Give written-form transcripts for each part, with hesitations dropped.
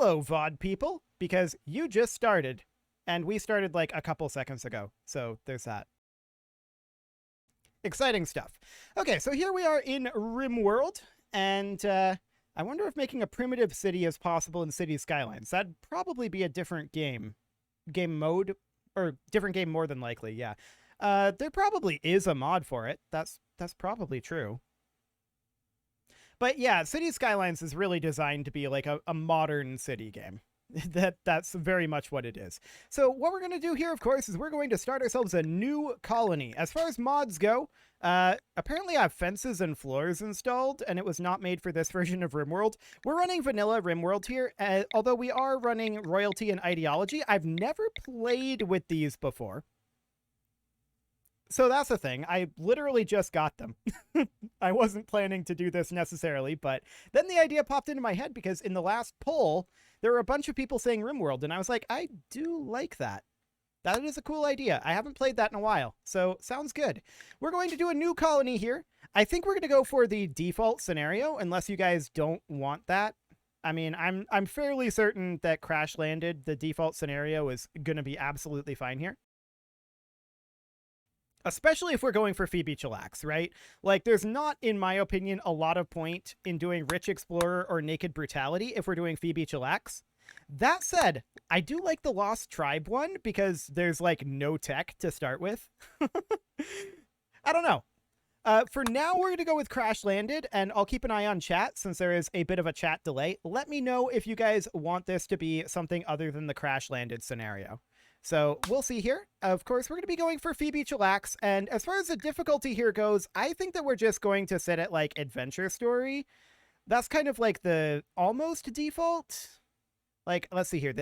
hello, VOD people, because you just started, and we started like a couple seconds ago, so there's that. Exciting stuff. Okay, so here we are in RimWorld, and I wonder if making a primitive city is possible in City Skylines. That'd probably be a different game mode, or different game more than likely, yeah. There probably is a mod for it. That's probably true. But yeah, City Skylines is really designed to be like a modern city game. That's very much what it is. So what we're going to do here, of course, is we're going to start ourselves a new colony. As far as mods go, apparently I have fences and floors installed, and it was not made for this version of RimWorld. We're running vanilla RimWorld here, although we are running royalty and ideology. I've never played with these before. So that's the thing. I literally just got them. I wasn't planning to do this necessarily, but then the idea popped into my head because in the last poll, there were a bunch of people saying RimWorld, and I was like, I do like that. That is a cool idea. I haven't played that in a while, so sounds good. We're going to do a new colony here. I think we're going to go for the default scenario, unless you guys don't want that. I mean, I'm fairly certain that Crash Landed, the default scenario, is going to be absolutely fine here. Especially if we're going for Phoebe Chillax, right? Like, there's not, in my opinion, a lot of point in doing Rich Explorer or Naked Brutality if we're doing Phoebe Chillax. That said, I do like the Lost Tribe one because there's, like, no tech to start with. I don't know. For now, we're going to go with Crash Landed, and I'll keep an eye on chat since there is a bit of a chat delay. Let me know if you guys want this to be something other than the Crash Landed scenario. So we'll see here. Of course, we're going to be going for Phoebe Chillax. And as far as the difficulty here goes, I think that we're just going to set it like Adventure Story. That's kind of like the almost default. Like, let's see here.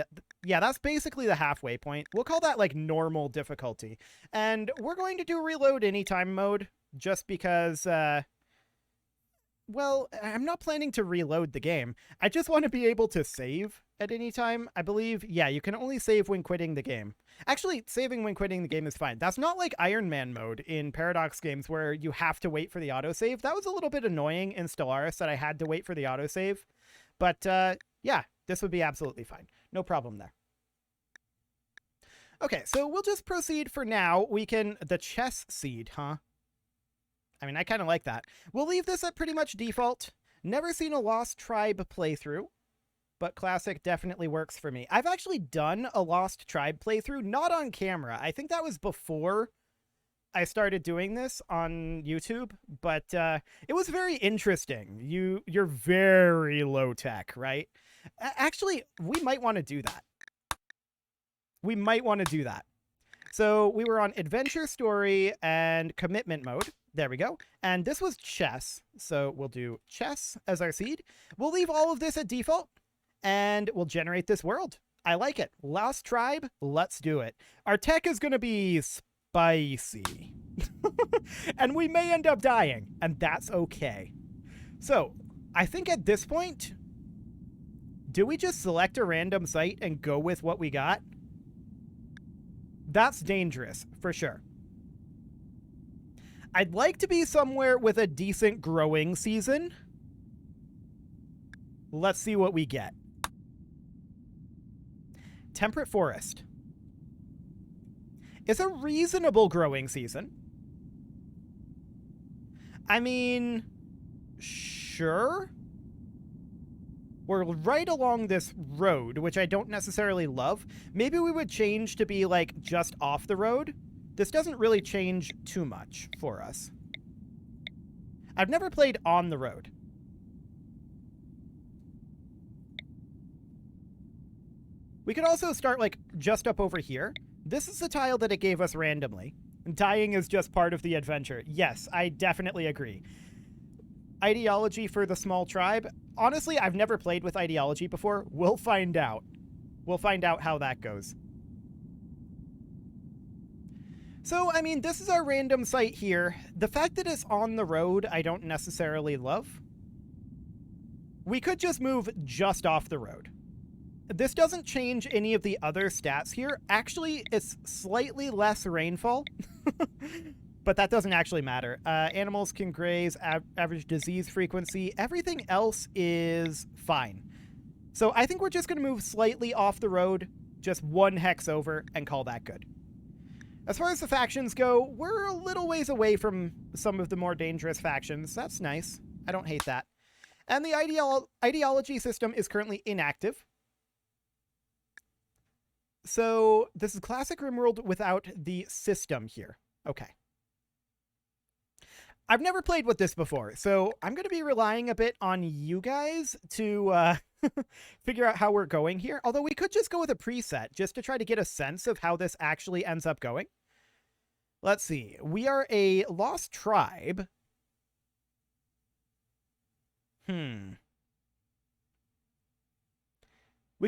Yeah, that's basically the halfway point. We'll call that like normal difficulty. And we're going to do reload anytime mode just because, well, I'm not planning to reload the game. I just want to be able to save at any time. I believe, yeah, you can only save when quitting the game. Actually, saving when quitting the game is fine. That's not like Iron Man mode in Paradox games where you have to wait for the autosave. That was a little bit annoying in Stellaris that I had to wait for the autosave. But yeah, this would be absolutely fine. No problem there. Okay, so we'll just proceed for now. We can... The chess seed, huh? I mean, I kind of like that. We'll leave this at pretty much default. Never seen a Lost Tribe playthrough, but Classic definitely works for me. I've actually done a Lost Tribe playthrough, not on camera. I think that was before I started doing this on YouTube, but it was very interesting. You're very low tech, right? Actually, we might want to do that. We might want to do that. So we were on Adventure Story and Commitment mode. There we go. And this was chess. So we'll do chess as our seed. We'll leave all of this at default and we'll generate this world. I like it. Lost Tribe, let's do it. Our tech is going to be spicy. And we may end up dying, and that's okay. So I think at this point, do we just select a random site and go with what we got? That's dangerous, for sure. I'd like to be somewhere with a decent growing season. Let's see what we get. Temperate Forest. It's a reasonable growing season. I mean, sure. We're right along this road, which I don't necessarily love. Maybe we would change to be like just off the road. This doesn't really change too much for us. I've never played on the road. We could also start like just up over here. This is the tile that it gave us randomly. Dying is just part of the adventure. Yes, I definitely agree. Ideology for the small tribe. Honestly, I've never played with ideology before. We'll find out. We'll find out how that goes. So, I mean, this is our random site here. The fact that it's on the road, I don't necessarily love. We could just move just off the road. This doesn't change any of the other stats here. Actually, it's slightly less rainfall. But that doesn't actually matter. Animals can graze, average disease frequency. Everything else is fine. So I think we're just going to move slightly off the road, just 1 hex over, and call that good. As far as the factions go, we're a little ways away from some of the more dangerous factions. That's nice. I don't hate that. And the ideology system is currently inactive. So this is classic RimWorld without the system here. Okay. I've never played with this before, so I'm going to be relying a bit on you guys to figure out how we're going here. Although we could just go with a preset just to try to get a sense of how this actually ends up going. Let's see. We are a lost tribe. We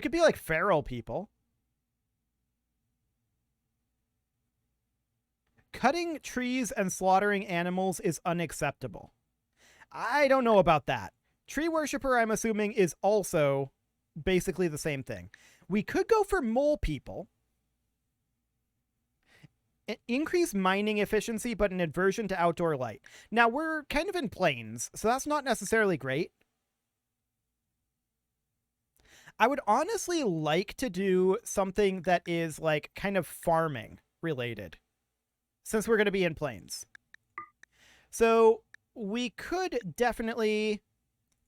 could be like feral people. Cutting trees and slaughtering animals is unacceptable. I don't know about that. Tree worshiper, I'm assuming, is also basically the same thing. We could go for mole people. Increase mining efficiency, but an aversion to outdoor light. Now, we're kind of in plains, so that's not necessarily great. I would honestly like to do something that is, like, kind of farming related, since we're going to be in plains. So we could definitely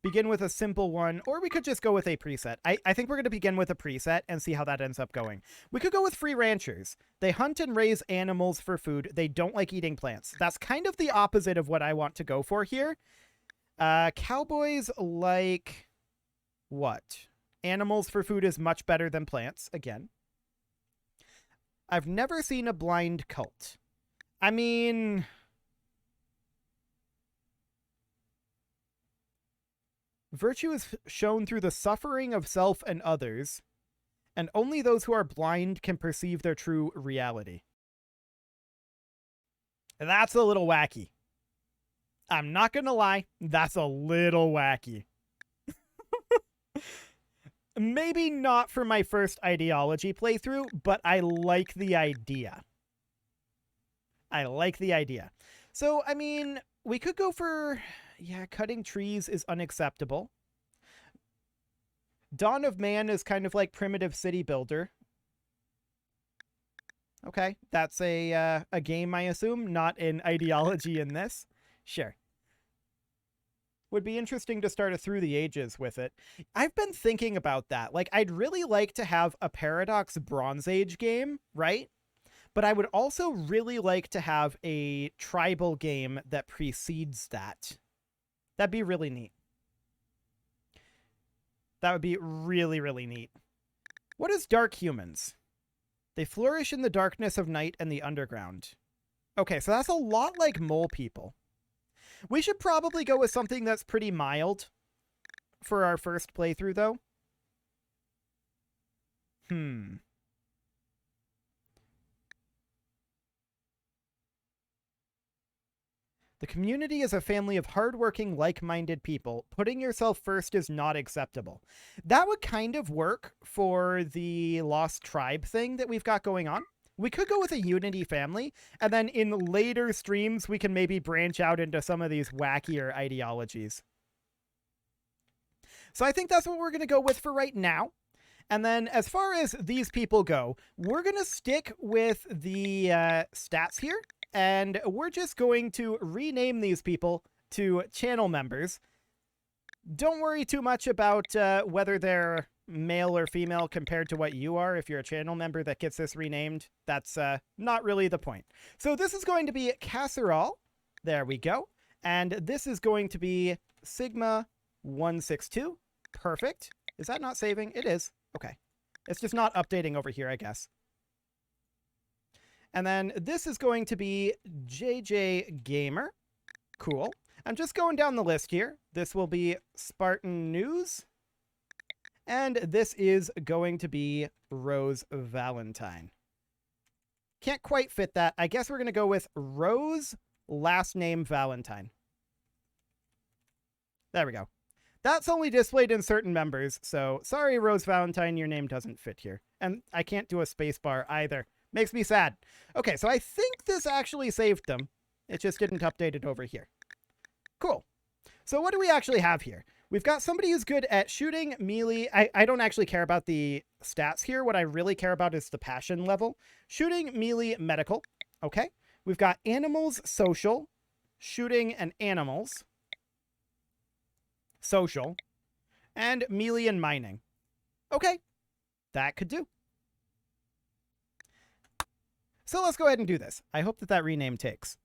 begin with a simple one, or we could just go with a preset. I think we're going to begin with a preset and see how that ends up going. We could go with free ranchers. They hunt and raise animals for food. They don't like eating plants. That's kind of the opposite of what I want to go for here. Cowboys like what? Animals for food is much better than plants, again. I've never seen a blind cult. I mean... virtue is shown through the suffering of self and others, and only those who are blind can perceive their true reality. That's a little wacky. I'm not gonna lie, that's a little wacky. Maybe not for my first ideology playthrough, but I like the idea. I like the idea. So, I mean, we could go for... yeah, cutting trees is unacceptable. Dawn of Man is kind of like primitive city builder. Okay, that's a game, I assume, not an ideology in this. Sure. Would be interesting to start a Through the Ages with it. I've been thinking about that. Like, I'd really like to have a Paradox Bronze Age game, right? But I would also really like to have a tribal game that precedes that. That'd be really neat. That would be really, really neat. What is Dark Humans? They flourish in the darkness of night and the underground. Okay, so that's a lot like mole people. We should probably go with something that's pretty mild for our first playthrough, though. The community is a family of hardworking, like-minded people. Putting yourself first is not acceptable. That would kind of work for the Lost Tribe thing that we've got going on. We could go with a Unity family, and then in later streams, we can maybe branch out into some of these wackier ideologies. So I think that's what we're going to go with for right now. And then as far as these people go, we're going to stick with the stats here. And we're just going to rename these people to channel members. Don't worry too much about whether they're male or female compared to what you are. If you're a channel member that gets this renamed, that's not really the point. So this is going to be Casserole. There we go. And this is going to be Sigma 162. Perfect. Is that not saving? It is. Okay. It's just not updating over here, I guess. And then this is going to be JJ Gamer. Cool. I'm just going down the list here. This will be Spartan News. And this is going to be Rose Valentine. Can't quite fit that. I guess we're going to go with Rose, last name Valentine. There we go. That's only displayed in certain members, so sorry, Rose Valentine, your name doesn't fit here. And I can't do a spacebar either. Makes me sad. Okay, so I think this actually saved them. It just didn't update it over here. Cool. So what do we actually have here? We've got somebody who's good at shooting, melee. I don't actually care about the stats here. What I really care about is the passion level. Shooting, melee, medical. Okay. We've got animals, social, shooting, and animals. Social. And melee and mining. Okay. That could do. So let's go ahead and do this. I hope that that rename takes.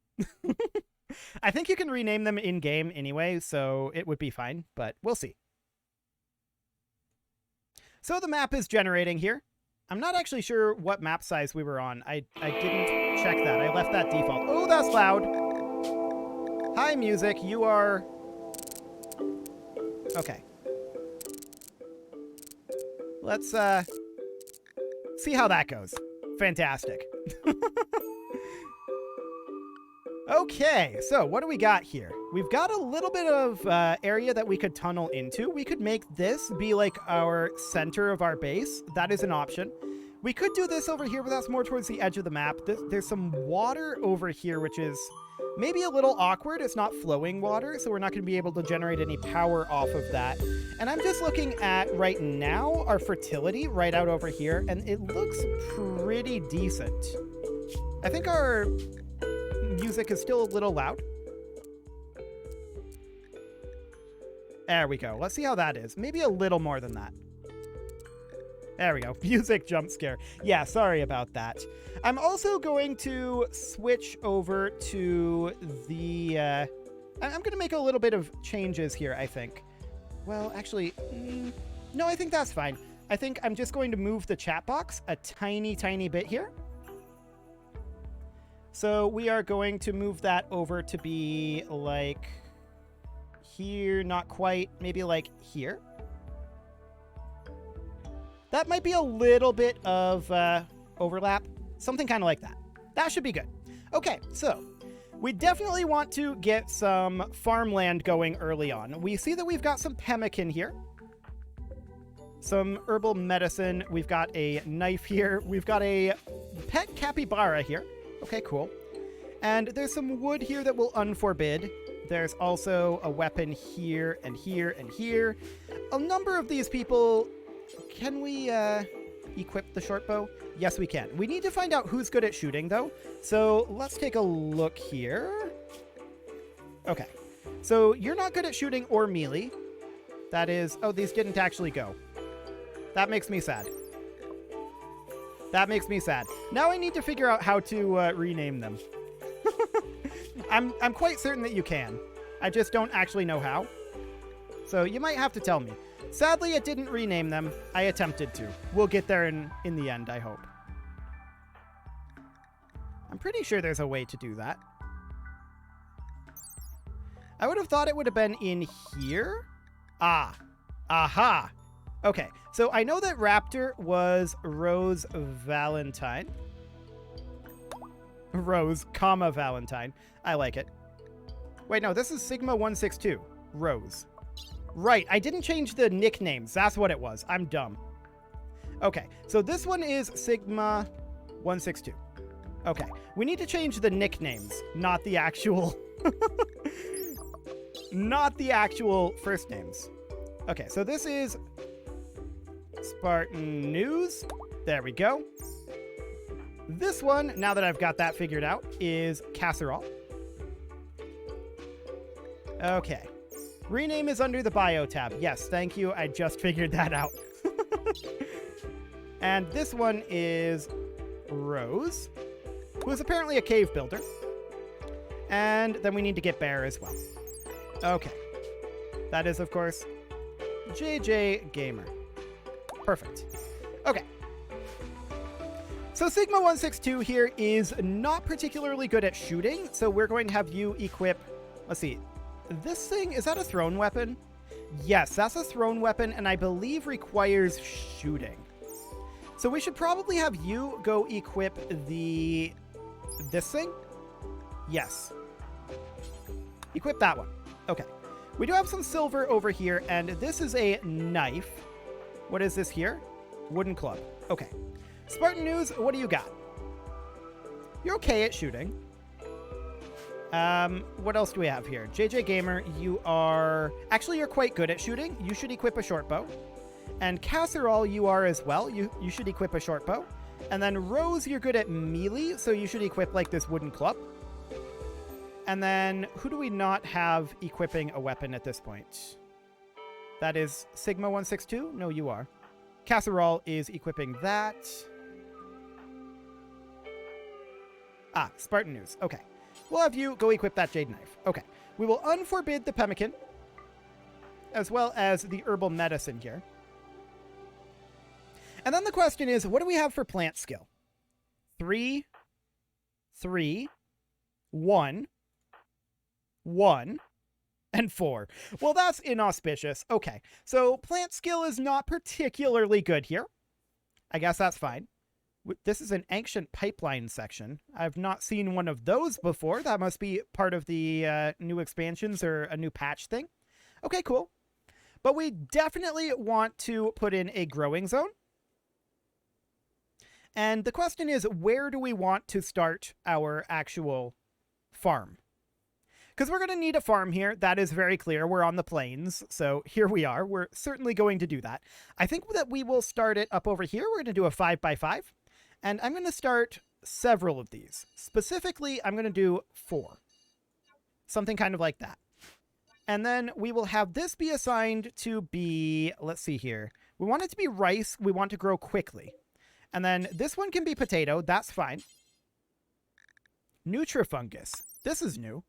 I think you can rename them in-game anyway, so it would be fine, but we'll see. So the map is generating here. I'm not actually sure what map size we were on. I didn't check that. I left that default. Oh, that's loud. Hi, music. You are... Okay. Let's see how that goes. Fantastic. Okay, so what do we got here? We've got a little bit of area that we could tunnel into. We could make this be like our center of our base. That is an option. We could do this over here, but that's more towards the edge of the map. There's some water over here, which is maybe a little awkward. It's not flowing water, so we're not going to be able to generate any power off of that. And I'm just looking at, right now, our fertility right out over here, and it looks pretty decent. I think our music is still a little loud. There we go. Let's see how that is. Maybe a little more than that. There we go. Music jump scare. Yeah, sorry about that. I'm also going to switch over to the... I'm going to make a little bit of changes here, I think. Well, actually, no, I think that's fine. I think I'm just going to move the chat box a tiny, tiny bit here. So we are going to move that over to be like here, not quite, maybe like here. That might be a little bit of overlap, something kind of like that. That should be good. Okay, so we definitely want to get some farmland going early on. We see that we've got some pemmican here, some herbal medicine. We've got a knife here. We've got a pet capybara here. Okay, cool. And there's some wood here that will unforbid. There's also a weapon here and here and here. A number of these people... Can we equip the short bow? Yes, we can. We need to find out who's good at shooting, though. So let's take a look here. Okay. So you're not good at shooting or melee. That is... Oh, these didn't actually go. That makes me sad. That makes me sad. Now I need to figure out how to rename them. I'm quite certain that you can. I just don't actually know how. So you might have to tell me. Sadly, it didn't rename them. I attempted to. We'll get there in the end, I hope. I'm pretty sure there's a way to do that. I would have thought it would have been in here. Ah. Aha. Okay, so I know that Raptor was Rose Valentine. Rose, comma, Valentine. I like it. Wait, no, this is Sigma 162. Rose. Right, I didn't change the nicknames. That's what it was. I'm dumb. Okay, so this one is Sigma 162. Okay, we need to change the nicknames, not the actual... not the actual first names. Okay, so this is Spartan News. There we go. This one, now that I've got that figured out, is Casserole. Okay. Rename is under the bio tab. Yes, thank you. I just figured that out. And this one is Rose, who is apparently a cave builder. And then we need to get Bear as well. Okay. That is, of course, JJ Gamer. Perfect. Okay. So Sigma 162 here is not particularly good at shooting, so we're going to have you equip... Let's see. This thing, is that a thrown weapon? Yes, that's a thrown weapon, and I believe requires shooting. So we should probably have you go equip this thing? Yes. Equip that one. Okay. We do have some silver over here, and this is a knife. What is this here? Wooden club. Okay. Spartan News, what do you got? You're okay at shooting. What else do we have here? JJ Gamer, you are... Actually, you're quite good at shooting. You should equip a short bow. And Casserole, you are as well. You should equip a short bow. And then Rose, you're good at melee, so you should equip, like, this wooden club. And then, who do we not have equipping a weapon at this point? That is Sigma162? No, you are. Casserole is equipping that. Ah, Spartan News. Okay. We'll have you go equip that Jade Knife. Okay. We will unforbid the pemmican, as well as the herbal medicine here. And then the question is, what do we have for plant skill? 3, 3, 1, 1, and 4. Well, that's inauspicious. Okay, so plant skill is not particularly good here. I guess that's fine. This is an ancient pipeline section. I've not seen one of those before. That must be part of the new expansions or a new patch thing. Okay, cool. But we definitely want to put in a growing zone. And the question is, where do we want to start our actual farm? Because we're going to need a farm here. That is very clear. We're on the plains, so here we are. We're certainly going to do that. I think that we will start it up over here. We're going to do a 5x5, and I'm going to start several of these. Specifically, I'm going to do 4. Something kind of like that. And then we will have this be assigned to be, let's see here. We want it to be rice. We want to grow quickly. And then this one can be potato. That's fine. Nutrifungus. This is new.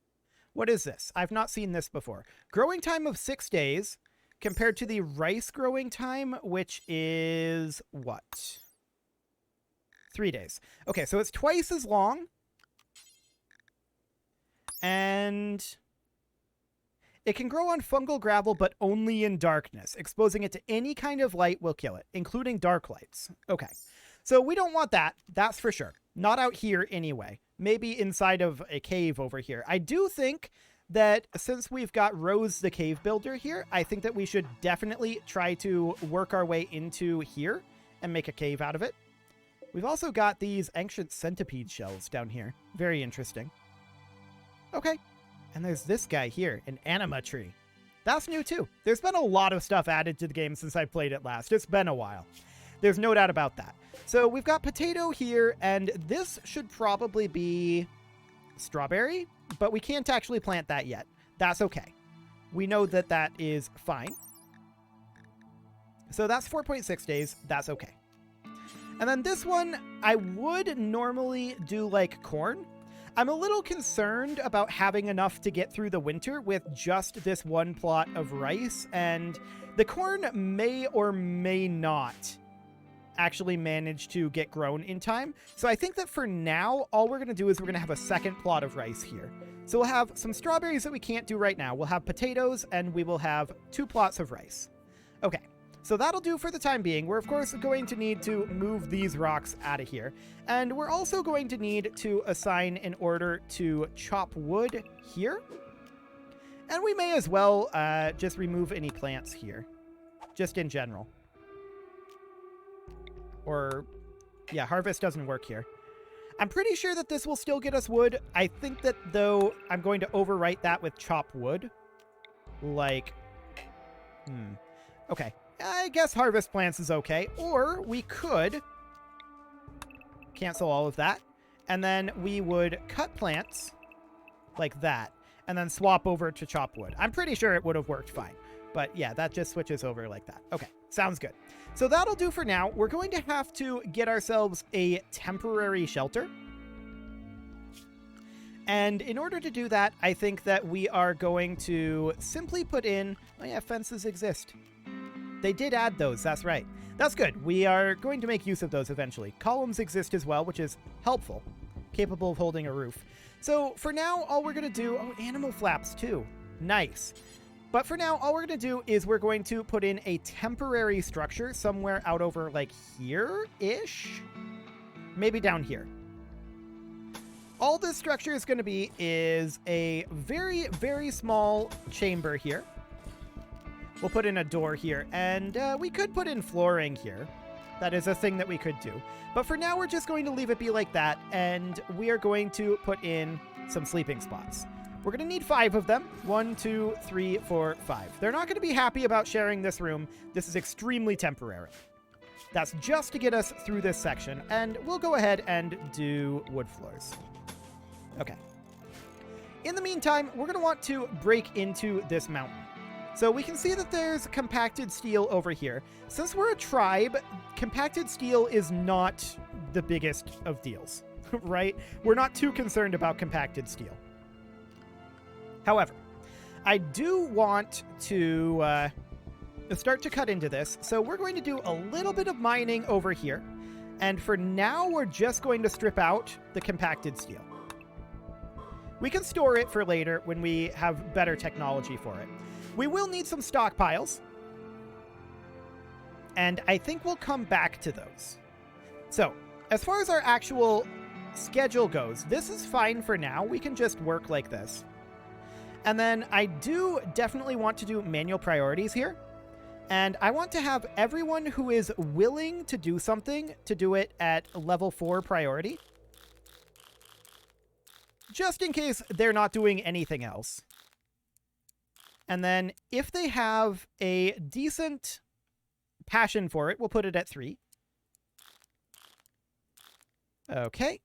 What is this? I've not seen this before. Growing time of 6 days compared to the rice growing time, which is what? 3 days. Okay, so it's twice as long. And it can grow on fungal gravel, but only in darkness. Exposing it to any kind of light will kill it, including dark lights. Okay. So we don't want that, that's for sure. Not out here anyway. Maybe inside of a cave over here. I do think that since we've got Rose the cave builder here, I think that we should definitely try to work our way into here and make a cave out of it. We've also got these ancient centipede shells down here. Very interesting. Okay. And there's this guy here, an anima tree. That's new too. There's been a lot of stuff added to the game since I played it last. It's been a while. There's no doubt about that. So we've got potato here, and this should probably be strawberry, but we can't actually plant that yet. That's okay. We know that that is fine. So that's 4.6 days. That's okay. And then this one, I would normally do like corn. I'm a little concerned about having enough to get through the winter with just this one plot of rice, and the corn may or may not actually manage to get grown in time. So I think that for now, all we're going to do is we're going to have a second plot of rice here. So we'll have some strawberries that we can't do right now. We'll have potatoes, and we will have 2 plots of rice. Okay, so that'll do for the time being. We're, of course, going to need to move these rocks out of here. And we're also going to need to assign an order to chop wood here. And we may as well just remove any plants here, just in general. Or, yeah, harvest doesn't work here. I'm pretty sure that this will still get us wood. I think that, though, I'm going to overwrite that with chop wood. Like, okay. I guess harvest plants is okay. Or we could cancel all of that. And then we would cut plants like that. And then swap over to chop wood. I'm pretty sure it would have worked fine. But yeah, that just switches over like that. Okay, sounds good. So that'll do for now. We're going to have to get ourselves a temporary shelter. And in order to do that, I think that we are going to simply put in... Oh yeah, fences exist. They did add those, that's right. That's good. We are going to make use of those eventually. Columns exist as well, which is helpful. Capable of holding a roof. So for now, all we're going to do... Oh, animal flaps too. Nice. But for now, all we're going to do is we're going to put in a temporary structure somewhere out over, like, here-ish? Maybe down here. All this structure is going to be is a very, very small chamber here. We'll put in a door here, and we could put in flooring here. That is a thing that we could do. But for now, we're just going to leave it be like that, and we are going to put in some sleeping spots. We're going to need 5 of them. 1, 2, 3, 4, 5. They're not going to be happy about sharing this room. This is extremely temporary. That's just to get us through this section, and we'll go ahead and do wood floors. Okay. In the meantime, we're going to want to break into this mountain. So we can see that there's compacted steel over here. Since we're a tribe, compacted steel is not the biggest of deals, right? We're not too concerned about compacted steel. However, I do want to start to cut into this, so we're going to do a little bit of mining over here. And for now, we're just going to strip out the compacted steel. We can store it for later when we have better technology for it. We will need some stockpiles, and I think we'll come back to those. So, as far as our actual schedule goes, this is fine for now. We can just work like this. And then I do definitely want to do manual priorities here. And I want to have everyone who is willing to do something to do it at level 4 priority. Just in case they're not doing anything else. And then if they have a decent passion for it, we'll put it at 3. Okay.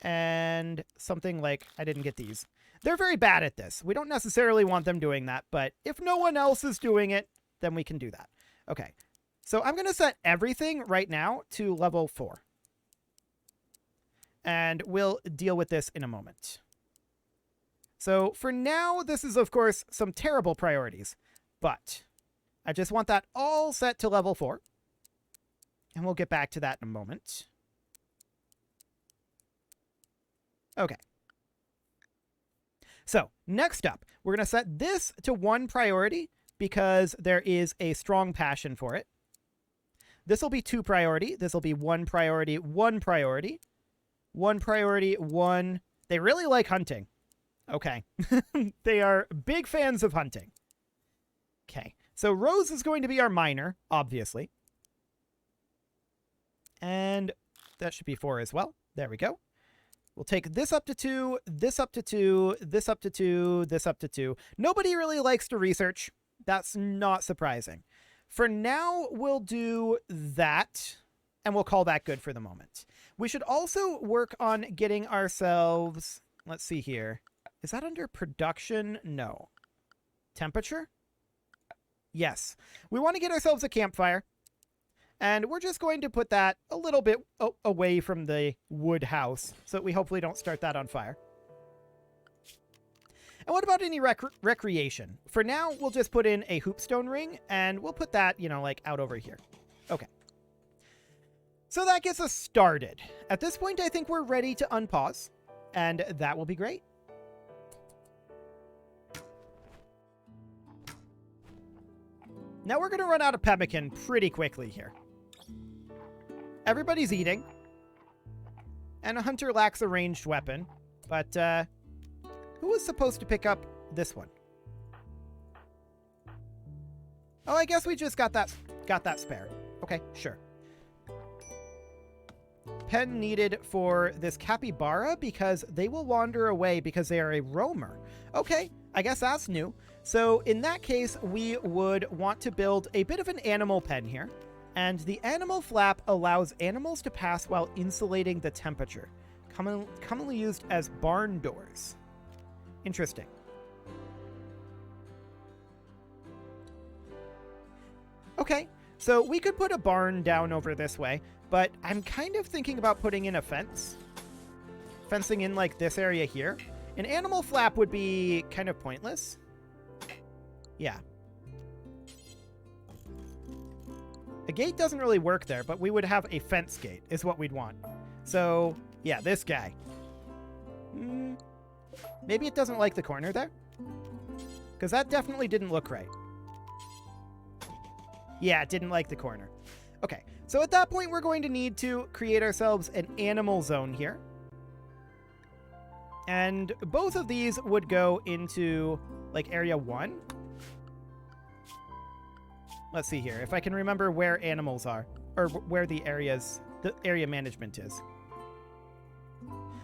And something like, I didn't get these. They're very bad at this. We don't necessarily want them doing that, but if no one else is doing it, then we can do that. Okay. So I'm going to set everything right now to level 4. And we'll deal with this in a moment. So for now, this is, of course, some terrible priorities. But I just want that all set to level 4. And we'll get back to that in a moment. Okay. So next up, we're going to set this to 1 priority because there is a strong passion for it. This will be 2 priority. This will be 1 priority, 1 priority. 1 priority, 1. They really like hunting. Okay. They are big fans of hunting. Okay. So Rose is going to be our miner, obviously. And that should be 4 as well. There we go. We'll take this up to 2, this up to 2, this up to 2, this up to 2. Nobody really likes to research. That's not surprising. For now, we'll do that, and we'll call that good for the moment. We should also work on getting ourselves... Let's see here. Is that under production? No. Temperature? Yes. We want to get ourselves a campfire. And we're just going to put that a little bit away from the wood house so that we hopefully don't start that on fire. And what about any recreation? For now, we'll just put in a hoopstone ring, and we'll put that, like out over here. Okay. So that gets us started. At this point, I think we're ready to unpause, and that will be great. Now we're going to run out of pemmican pretty quickly here. Everybody's eating. And a hunter lacks a ranged weapon. But, who was supposed to pick up this one? Oh, I guess we just got that spare. Okay, sure. Pen needed for this capybara because they will wander away because they are a roamer. Okay, I guess that's new. So in that case, we would want to build a bit of an animal pen here. And the animal flap allows animals to pass while insulating the temperature. Commonly used as barn doors. Interesting. Okay, so we could put a barn down over this way, but I'm kind of thinking about putting in a fence. Fencing in like this area here. An animal flap would be kind of pointless. Yeah. A gate doesn't really work there, but we would have a fence gate is what we'd want. So, yeah, this guy. Maybe it doesn't like the corner there? Because that definitely didn't look right. Yeah, it didn't like the corner. Okay, so at that point, we're going to need to create ourselves an animal zone here. And both of these would go into, like, area 1. Let's see here, if I can remember where animals are, or where the area management is.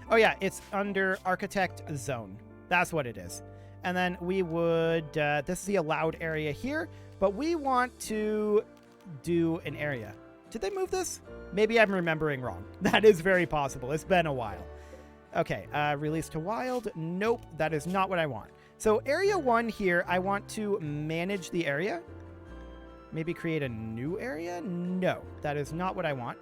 Oh yeah, it's under architect zone. That's what it is. And then we would, this is the allowed area here, but we want to do an area. Did they move this? Maybe I'm remembering wrong. That is very possible. It's been a while. Okay, release to wild. Nope, that is not what I want. So area 1 here, I want to manage the area. Maybe create a new area? No, that is not what I want.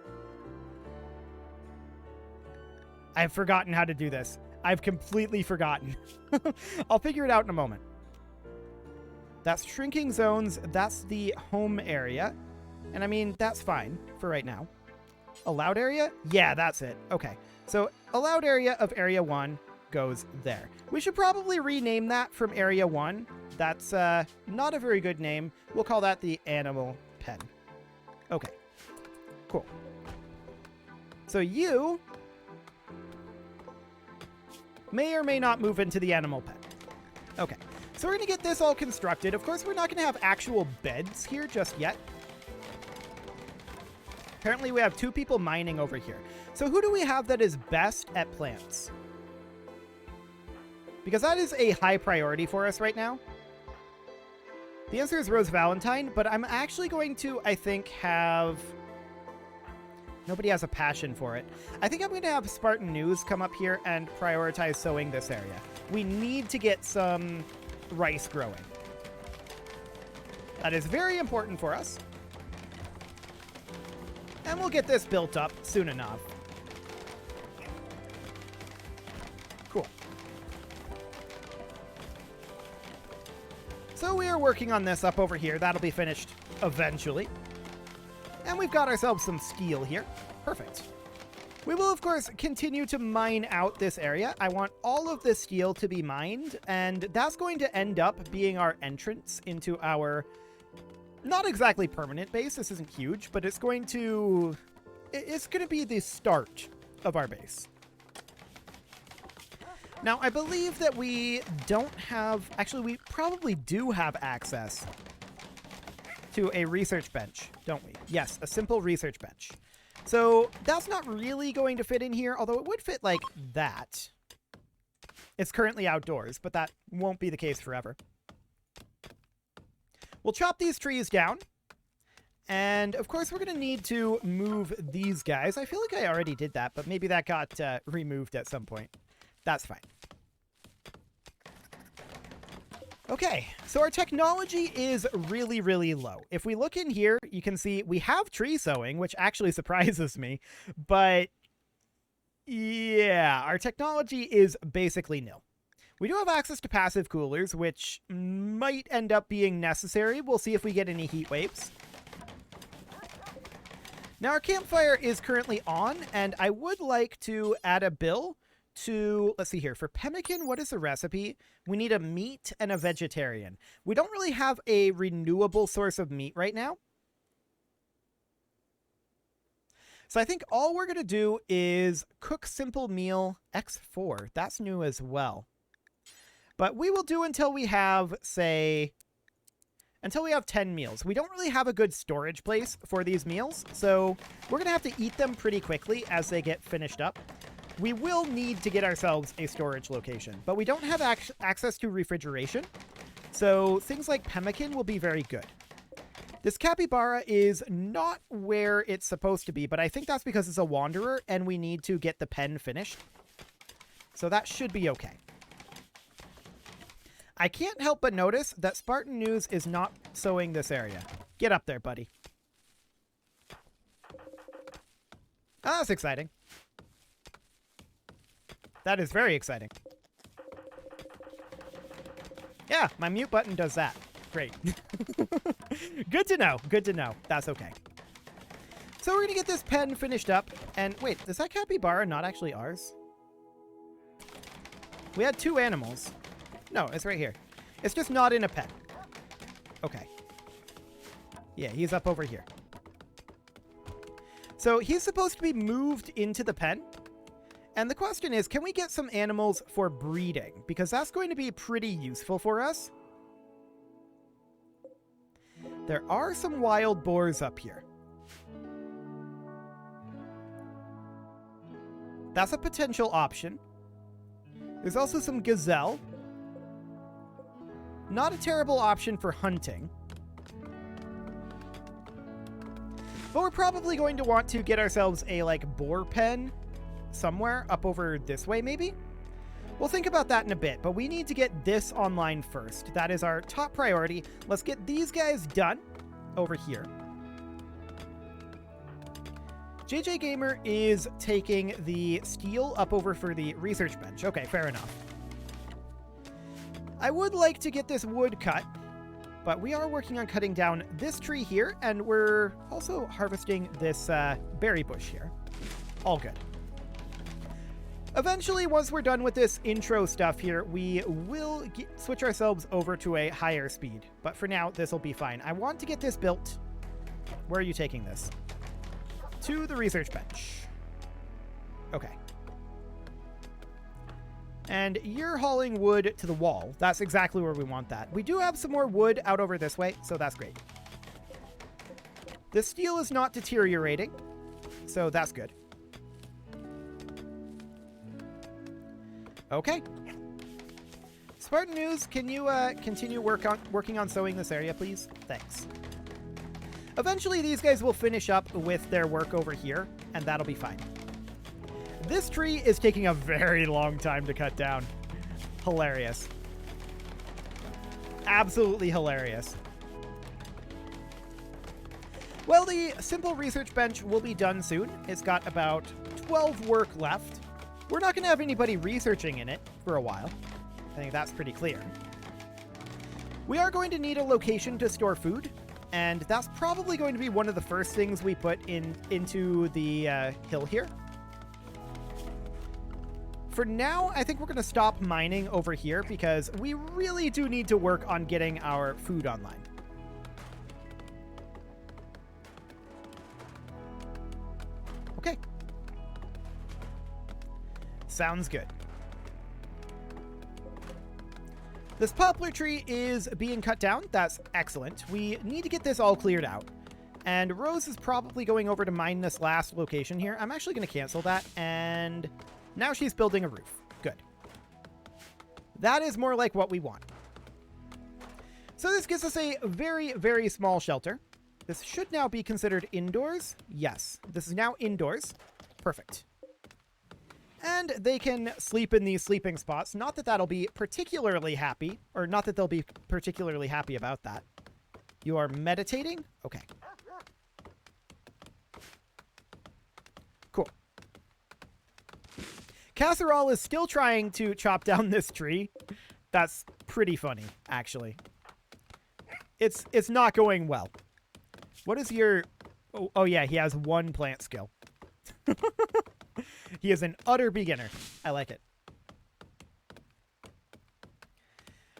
I've forgotten how to do this. I've completely forgotten. I'll figure it out in a moment. That's shrinking zones. That's the home area. And I mean, that's fine for right now. Allowed area? Yeah, that's it. Okay. So allowed area of area 1 goes there. We should probably rename that from area 1. That's not a very good name. We'll call that the animal pen. Okay. Cool. So you may or may not move into the animal pen. Okay. So we're going to get this all constructed. Of course, we're not going to have actual beds here just yet. Apparently, we have 2 people mining over here. So who do we have that is best at plants? Because that is a high priority for us right now. The answer is Rose Valentine, but I'm actually going to, I think, have... Nobody has a passion for it. I think I'm going to have Spartan News come up here and prioritize sowing this area. We need to get some rice growing. That is very important for us. And we'll get this built up soon enough. Cool. So we are working on this up over here. That'll be finished eventually. And we've got ourselves some steel here. Perfect. We will, of course, continue to mine out this area. I want all of this steel to be mined, and that's going to end up being our entrance into our not exactly permanent base. This isn't huge, but it's going to be the start of our base. Now, I believe that we don't have... Actually, we probably do have access to a research bench, don't we? Yes, a simple research bench. So that's not really going to fit in here, although it would fit like that. It's currently outdoors, but that won't be the case forever. We'll chop these trees down. And, of course, we're going to need to move these guys. I feel like I already did that, but maybe that got removed at some point. That's fine. Okay, so our technology is really, really low. If we look in here, you can see we have tree sowing, which actually surprises me. But, yeah, our technology is basically nil. We do have access to passive coolers, which might end up being necessary. We'll see if we get any heat waves. Now, our campfire is currently on, and I would like to add a bill to, let's see here, for pemmican, what is the recipe? We need a meat and a vegetarian. We don't really have a renewable source of meat right now. So I think all we're going to do is cook simple meal X4. That's new as well. But we will do until we have, say, until we have 10 meals. We don't really have a good storage place for these meals, so we're going to have to eat them pretty quickly as they get finished up. We will need to get ourselves a storage location, but we don't have access to refrigeration, so things like pemmican will be very good. This capybara is not where it's supposed to be, but I think that's because it's a wanderer, and we need to get the pen finished. So that should be okay. I can't help but notice that Spartan News is not sowing this area. Get up there, buddy. Ah, that's exciting. That is very exciting. Yeah, my mute button does that. Great. Good to know. Good to know. That's okay. So we're going to get this pen finished up. And wait, is that capybara not actually ours? We had 2 animals. No, it's right here. It's just not in a pen. Okay. Yeah, he's up over here. So he's supposed to be moved into the pen. And the question is, can we get some animals for breeding? Because that's going to be pretty useful for us. There are some wild boars up here. That's a potential option. There's also some gazelle. Not a terrible option for hunting. But we're probably going to want to get ourselves a, like, boar pen somewhere up over this way, maybe? We'll think about that in a bit, but we need to get this online first. That is our top priority. Let's get these guys done over here. JJ Gamer is taking the steel up over for the research bench. Okay, fair enough. I would like to get this wood cut, but we are working on cutting down this tree here, and we're also harvesting this berry bush here. All good. Eventually, once we're done with this intro stuff here, we will switch ourselves over to a higher speed. But for now, this will be fine. I want to get this built. Where are you taking this? To the research bench. Okay. And you're hauling wood to the wall. That's exactly where we want that. We do have some more wood out over this way, so that's great. The steel is not deteriorating, so that's good. Okay. Spartan News, can you continue working on sewing this area, please? Thanks. Eventually, these guys will finish up with their work over here, and that'll be fine. This tree is taking a very long time to cut down. Hilarious. Absolutely hilarious. Well, the simple research bench will be done soon. It's got about 12 work left. We're not going to have anybody researching in it for a while. I think that's pretty clear. We are going to need a location to store food, and that's probably going to be one of the first things we put into the hill here. For now, I think we're going to stop mining over here because we really do need to work on getting our food online. Okay. Sounds good. This poplar tree is being cut down. That's excellent. We need to get this all cleared out. And Rose is probably going over to mine this last location here. I'm actually going to cancel that, and now she's building a roof. Good. That is more like what we want. So this gives us a very, very small shelter. This should now be considered indoors. Yes, this is now indoors. Perfect. And they can sleep in these sleeping spots. Not that that'll be particularly happy, or not that they'll be particularly happy about that. You are meditating? Okay. Cool. Casserole is still trying to chop down this tree. That's pretty funny, actually. It's not going well. What is your... Oh yeah, he has one plant skill. He is an utter beginner. I like it.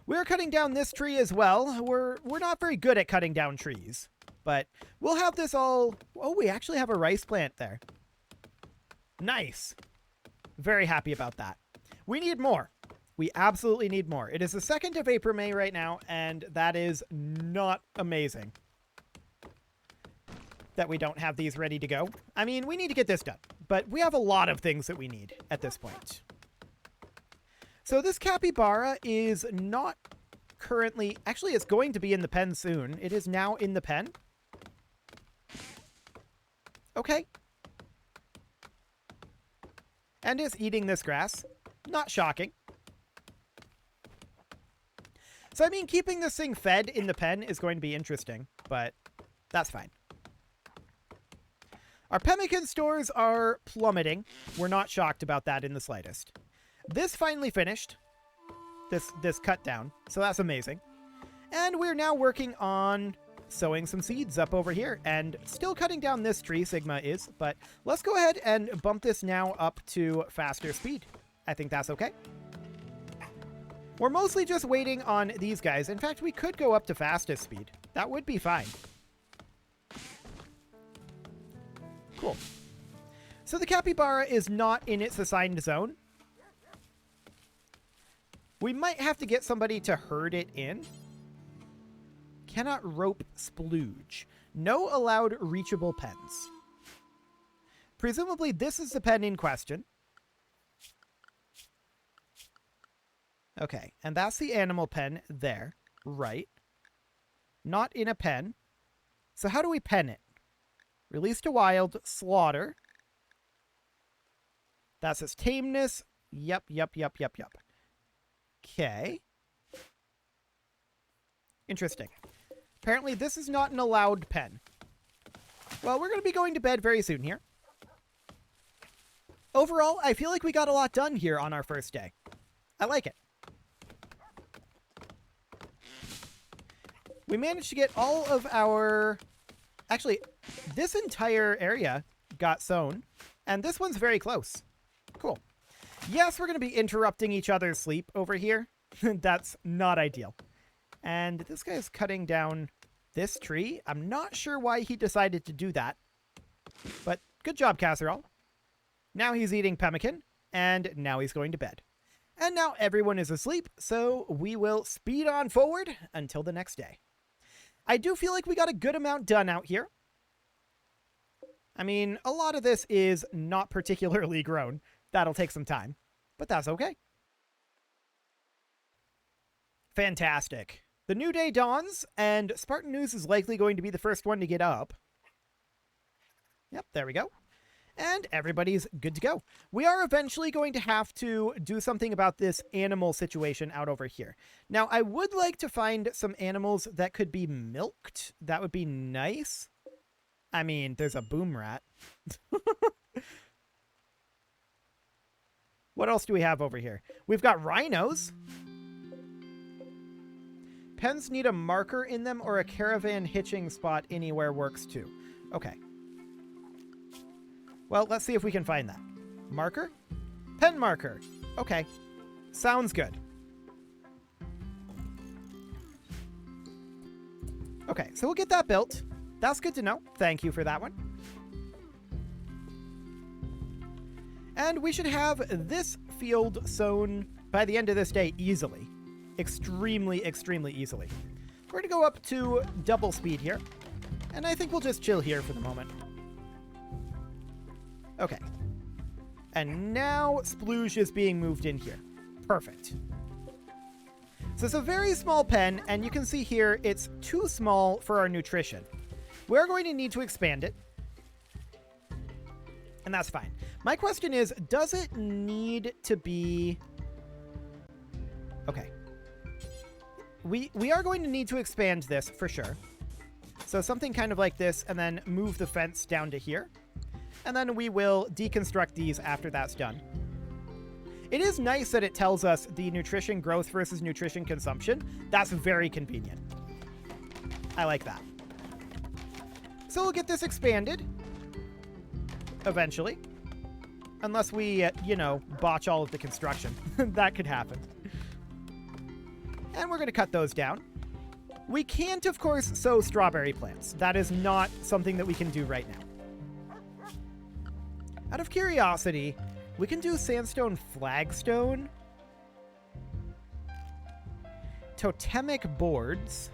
We're cutting down this tree as well. We're not very good at cutting down trees, but we'll have this all... Oh, we actually have a rice plant there. Nice. Very happy about that. We need more. We absolutely need more. It is the 2nd of April, May right now, and that is not amazing that we don't have these ready to go. I mean, we need to get this done, but we have a lot of things that we need at this point. So this capybara is not currently... Actually, it's going to be in the pen soon. It is now in the pen. Okay. And is eating this grass. Not shocking. So, I mean, keeping this thing fed in the pen is going to be interesting, but that's fine. Our pemmican stores are plummeting. We're not shocked about that in the slightest. This finally finished. This cut down. So that's amazing. And we're now working on sowing some seeds up over here. And still cutting down this tree, Sigma is. But let's go ahead and bump this now up to faster speed. I think that's okay. We're mostly just waiting on these guys. In fact, we could go up to fastest speed. That would be fine. Cool. So the capybara is not in its assigned zone. We might have to get somebody to herd it in. Cannot rope splooge. No allowed reachable pens. Presumably this is the pen in question. Okay, and that's the animal pen there. Right. Not in a pen. So how do we pen it? Release to wild, slaughter. That says tameness. Yep. Okay. Interesting. Apparently this is not an allowed pen. Well, we're going to be going to bed very soon here. Overall, I feel like we got a lot done here on our first day. I like it. We managed to get all of our... Actually, this entire area got sown, and this one's very close. Cool. Yes, we're going to be interrupting each other's sleep over here. That's not ideal. And this guy's cutting down this tree. I'm not sure why he decided to do that, but good job, Casserole. Now he's eating pemmican, and now he's going to bed. And now everyone is asleep, so we will speed on forward until the next day. I do feel like we got a good amount done out here. I mean, a lot of this is not particularly grown. That'll take some time, but that's okay. Fantastic. The new day dawns, and Spartan News is likely going to be the first one to get up. Yep, there we go. And everybody's good to go. We are eventually going to have to do something about this animal situation out over here. Now, I would like to find some animals that could be milked. That would be nice. I mean, there's a boom rat. What else do we have over here? We've got rhinos. Pens need a marker in them or a caravan hitching spot anywhere works too. Okay. Well, let's see if we can find that. Marker? Pen marker. Okay. Sounds good. Okay, so we'll get that built. That's good to know. Thank you for that one. And we should have this field sown by the end of this day easily. Extremely, extremely easily. We're going to go up to double speed here. And I think we'll just chill here for the moment. Okay. And now splooge is being moved in here. Perfect. So it's a very small pen, and you can see here it's too small for our nutrition. We're going to need to expand it. And that's fine. My question is, does it need to be... Okay. We are going to need to expand this for sure. So something kind of like this, and then move the fence down to here. And then we will deconstruct these after that's done. It is nice that it tells us the nutrition growth versus nutrition consumption. That's very convenient. I like that. So we'll get this expanded. Eventually. Unless we, you know, botch all of the construction. That could happen. And we're going to cut those down. We can't, of course, sow strawberry plants. That is not something that we can do right now. Out of curiosity, we can do sandstone flagstone. Totemic boards.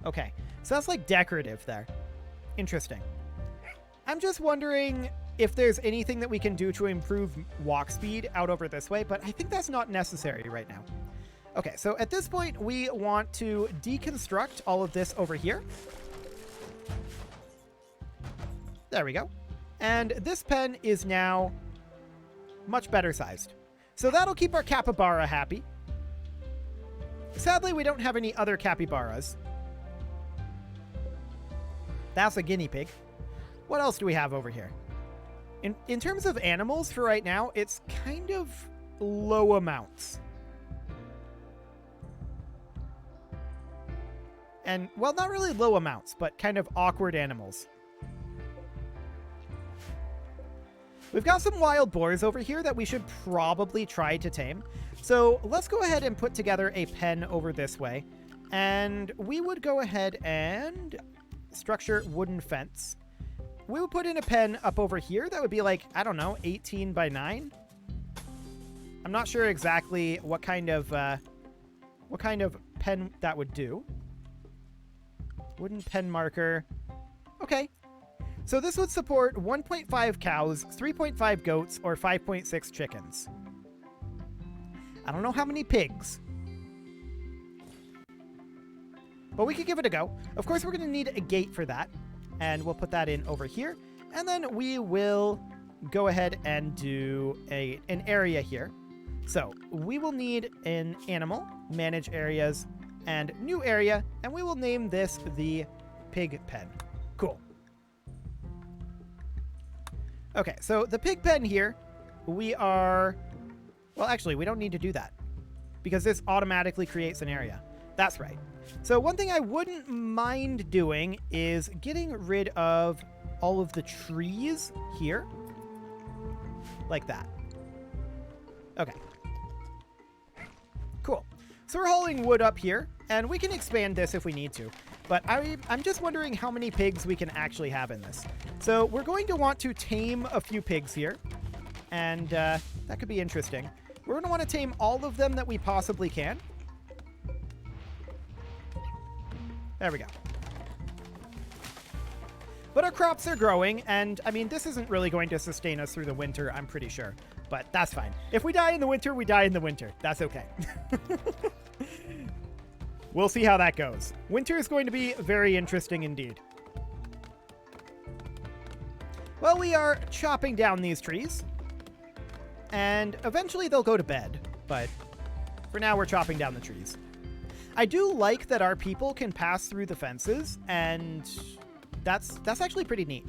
Okay, so that's like decorative there. Interesting. I'm just wondering if there's anything that we can do to improve walk speed out over this way, but I think that's not necessary right now. Okay, so at this point, we want to deconstruct all of this over here. There we go. And this pen is now much better sized. So that'll keep our capybara happy. Sadly, we don't have any other capybaras. That's a guinea pig. What else do we have over here? In terms of animals for right now, it's kind of low amounts. And, well, not really low amounts, but kind of awkward animals. We've got some wild boars over here that we should probably try to tame. So let's go ahead and put together a pen over this way. And we would go ahead and structure wooden fence. We would put in a pen up over here that would be like, I don't know, 18 by 9. I'm not sure exactly what kind of pen that would do. Wooden pen marker. Okay. So this would support 1.5 cows, 3.5 goats, or 5.6 chickens. I don't know how many pigs. But we could give it a go. Of course, we're going to need a gate for that. And we'll put that in over here. And then we will go ahead and do an area here. So we will need an animal, manage areas, and new area. And we will name this the pig pen. Cool. Okay, so the pig pen here, we are... Well, actually, we don't need to do that because this automatically creates an area. That's right. So one thing I wouldn't mind doing is getting rid of all of the trees here. Like that. Okay. Cool. So we're hauling wood up here, and we can expand this if we need to. But I'm just wondering how many pigs we can actually have in this. So we're going to want to tame a few pigs here, and that could be interesting. We're going to want to tame all of them that we possibly can. There we go. But our crops are growing, and I mean, this isn't really going to sustain us through the winter, I'm pretty sure. But that's fine. If we die in the winter, we die in the winter. That's okay. We'll see how that goes. Winter is going to be very interesting indeed. Well, we are chopping down these trees. And eventually they'll go to bed. But for now, we're chopping down the trees. I do like that our people can pass through the fences, and that's actually pretty neat.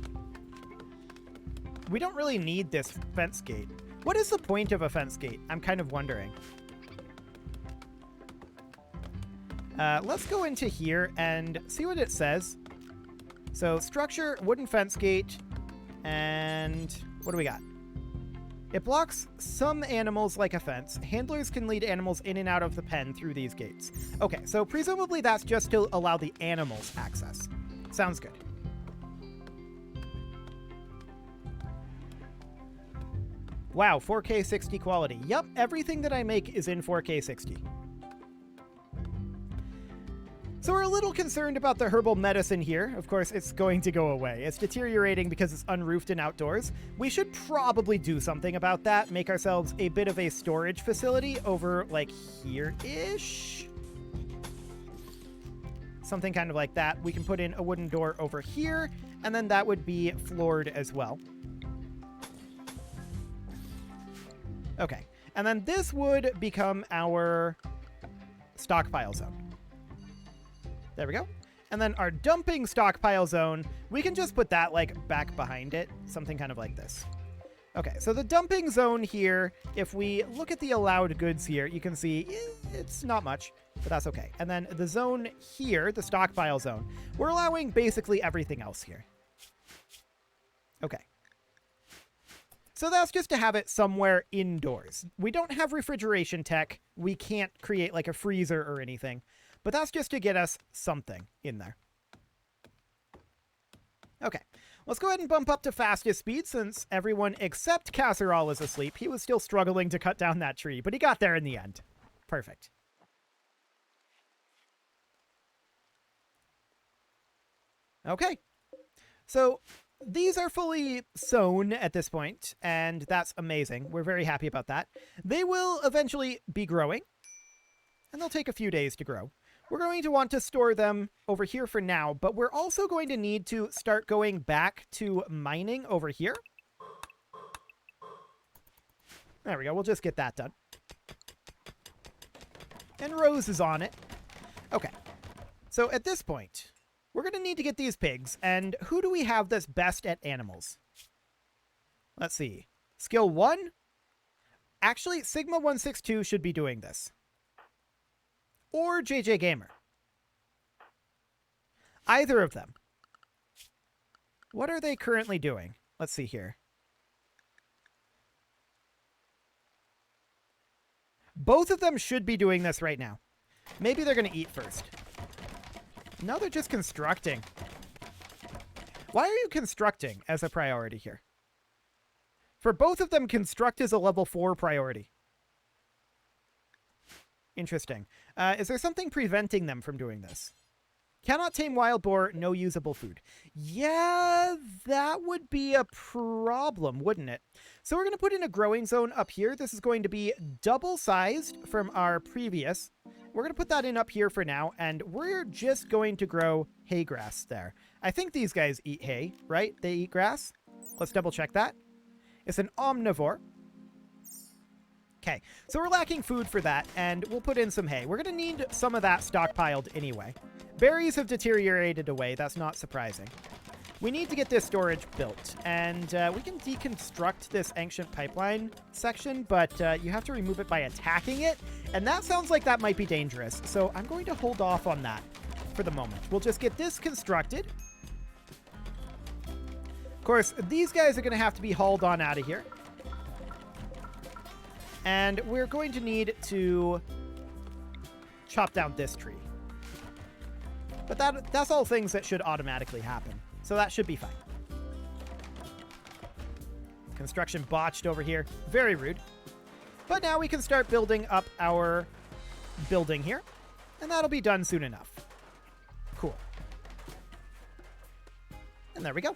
We don't really need this fence gate. What is the point of a fence gate? I'm kind of wondering. Let's go into here and see what it says. So structure, wooden fence gate, and what do we got? It blocks some animals like a fence. Handlers can lead animals in and out of the pen through these gates. Okay, so presumably that's just to allow the animals access. Sounds good. Wow, 4K 60 quality. Yep, everything that I make is in 4K 60. So we're a little concerned about the herbal medicine here. Of course, it's going to go away. It's deteriorating because it's unroofed and outdoors. We should probably do something about that. Make ourselves a bit of a storage facility over, like, here-ish. Something kind of like that. We can put in a wooden door over here, and then that would be floored as well. Okay. And then this would become our stockpile zone. There we go. And then our dumping stockpile zone, we can just put that like back behind it. Something kind of like this. Okay, so the dumping zone here, if we look at the allowed goods here, you can see it's not much, but that's okay. And then the zone here, the stockpile zone, we're allowing basically everything else here. Okay. So that's just to have it somewhere indoors. We don't have refrigeration tech. We can't create like a freezer or anything. But that's just to get us something in there. Okay, let's go ahead and bump up to fastest speed since everyone except Casserole is asleep. He was still struggling to cut down that tree, but he got there in the end. Perfect. Okay, so these are fully sown at this point, and that's amazing. We're very happy about that. They will eventually be growing, and they'll take a few days to grow. We're going to want to store them over here for now, but we're also going to need to start going back to mining over here. There we go. We'll just get that done. And Rose is on it. Okay. So at this point, we're going to need to get these pigs. And who do we have that's best at animals? Let's see. Skill 1? Actually, Sigma162 should be doing this. Or JJ Gamer. Either of them. What are they currently doing? Let's see here. Both of them should be doing this right now. Maybe they're going to eat first. No, they're just constructing. Why are you constructing as a priority here? For both of them, construct is a level 4 priority. Interesting. Is there something preventing them from doing this? Cannot tame wild boar, no usable food. Yeah, that would be a problem, wouldn't it? So we're going to put in a growing zone up here. This is going to be double-sized from our previous. We're going to put that in up here for now, and we're just going to grow hay grass there. I think these guys eat hay, right? They eat grass? Let's double-check that. It's an omnivore. Okay, so we're lacking food for that, and we'll put in some hay. We're going to need some of that stockpiled anyway. Berries have deteriorated away. That's not surprising. We need to get this storage built, and we can deconstruct this ancient pipeline section, but you have to remove it by attacking it, and that sounds like that might be dangerous, so I'm going to hold off on that for the moment. We'll just get this constructed. Of course, these guys are going to have to be hauled on out of here. And we're going to need to chop down this tree. But that's all things that should automatically happen. So that should be fine. Construction botched over here. Very rude. But now we can start building up our building here. And that'll be done soon enough. Cool. And there we go.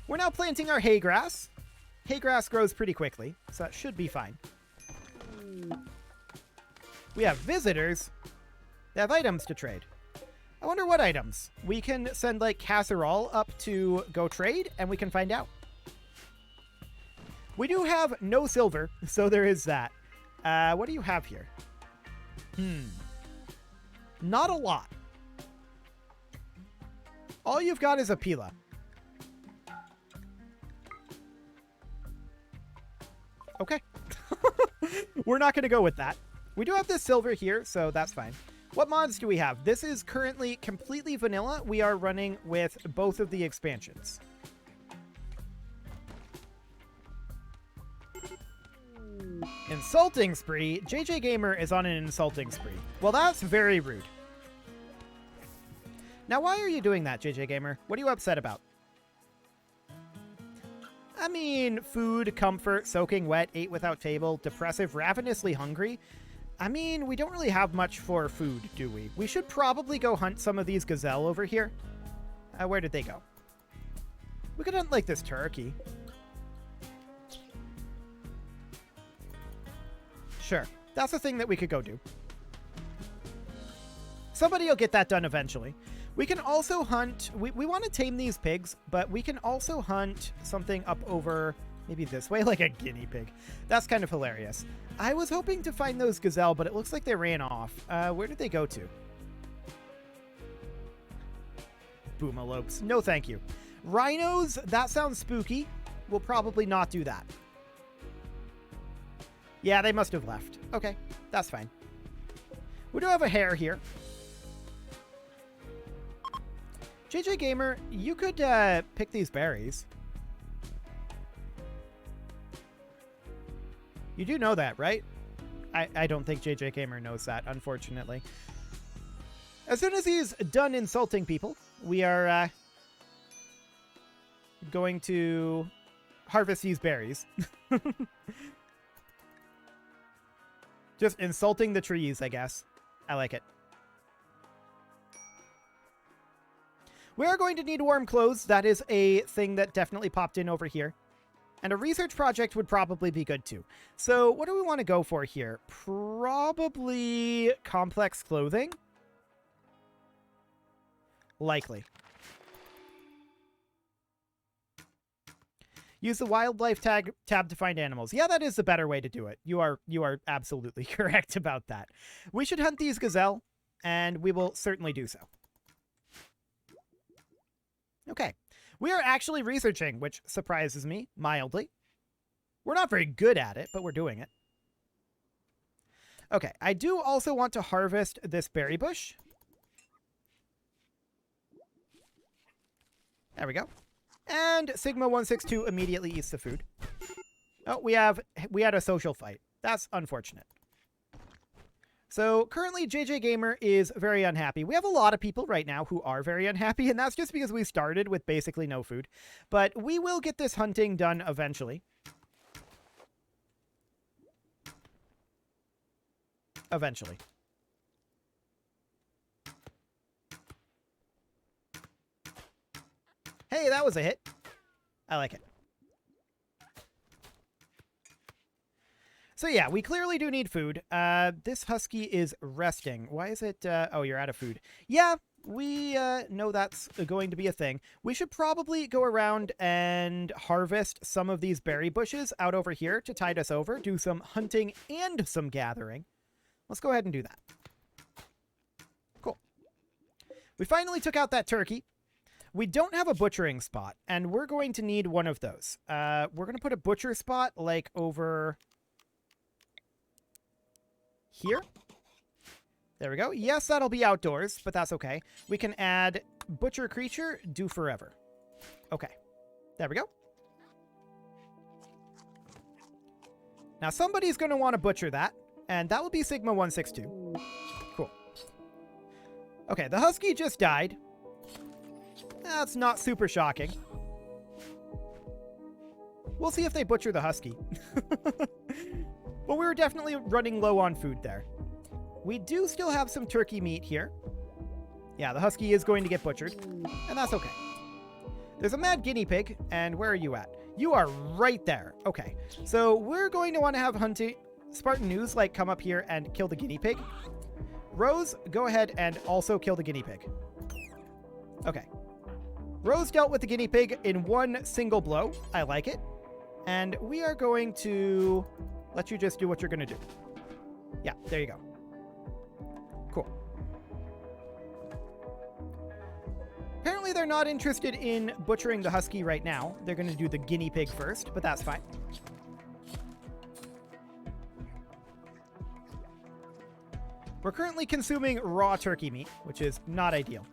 We're now planting our hay grass. Hay grass grows pretty quickly, so that should be fine. We have visitors. They have items to trade. I wonder what items. We can send, like, Casserole up to go trade, and we can find out. We do have no silver, so there is that. What do you have here? Not a lot. All you've got is a pila. Okay. We're not going to go with that. We do have this silver here, so that's fine. What mods do we have? This is currently completely vanilla. We are running with both of the expansions. Insulting spree? JJ Gamer is on an insulting spree. Well, that's very rude. Now, why are you doing that, JJ Gamer? What are you upset about? I mean, food, comfort, soaking wet, ate without table, depressive, ravenously hungry. I mean, we don't really have much for food, do we? We should probably go hunt some of these gazelle over here. Where did they go? We could hunt, like, this turkey. Sure. That's a thing that we could go do. Somebody will get that done eventually. We can also hunt... We want to tame these pigs, but we can also hunt something up over... maybe this way, like a guinea pig. That's kind of hilarious. I was hoping to find those gazelle, but it looks like they ran off. Where did they go to? Boomalopes. No, thank you. Rhinos, that sounds spooky. We'll probably not do that. Yeah, they must have left. Okay, that's fine. We do have a hare here. JJ Gamer, you could pick these berries. You do know that, right? I don't think JJ Gamer knows that, unfortunately. As soon as he's done insulting people, we are going to harvest these berries. Just insulting the trees, I guess. I like it. We are going to need warm clothes. That is a thing that definitely popped in over here. And a research project would probably be good too. So what do we want to go for here? Probably complex clothing. Likely. Use the wildlife tab to find animals. Yeah, that is the better way to do it. You are absolutely correct about that. We should hunt these gazelle, and we will certainly do so. Okay. We are actually researching, which surprises me mildly. We're not very good at it, but we're doing it. Okay, I do also want to harvest this berry bush. There we go. And Sigma162 immediately eats the food. Oh, we had a social fight. That's unfortunate. So currently JJ Gamer is very unhappy. We have a lot of people right now who are very unhappy, and that's just because we started with basically no food. But we will get this hunting done eventually. Eventually. Hey, that was a hit. I like it. So yeah, we clearly do need food. This husky is resting. Why is it... oh, you're out of food. Yeah, we know that's going to be a thing. We should probably go around and harvest some of these berry bushes out over here to tide us over, do some hunting and some gathering. Let's go ahead and do that. Cool. We finally took out that turkey. We don't have a butchering spot, and we're going to need one of those. We're going to put a butcher spot, like, over... here. There we go. Yes, that'll be outdoors, but that's okay. We can add butcher creature, do forever. Okay. There we go. Now somebody's going to want to butcher that, and that will be Sigma 162. Cool. Okay, the husky just died. That's not super shocking. We'll see if they butcher the husky. But we were definitely running low on food there. We do still have some turkey meat here. Yeah, the husky is going to get butchered, and that's okay. There's a mad guinea pig, and where are you at? You are right there. Okay, so we're going to want to have hunting Spartan News like come up here and kill the guinea pig. Rose, go ahead and also kill the guinea pig. Okay. Rose dealt with the guinea pig in one single blow. I like it. And we are going to let you just do what you're going to do. Yeah, there you go. Cool. Apparently they're not interested in butchering the husky right now. They're going to do the guinea pig first, but that's fine. We're currently consuming raw turkey meat, which is not ideal.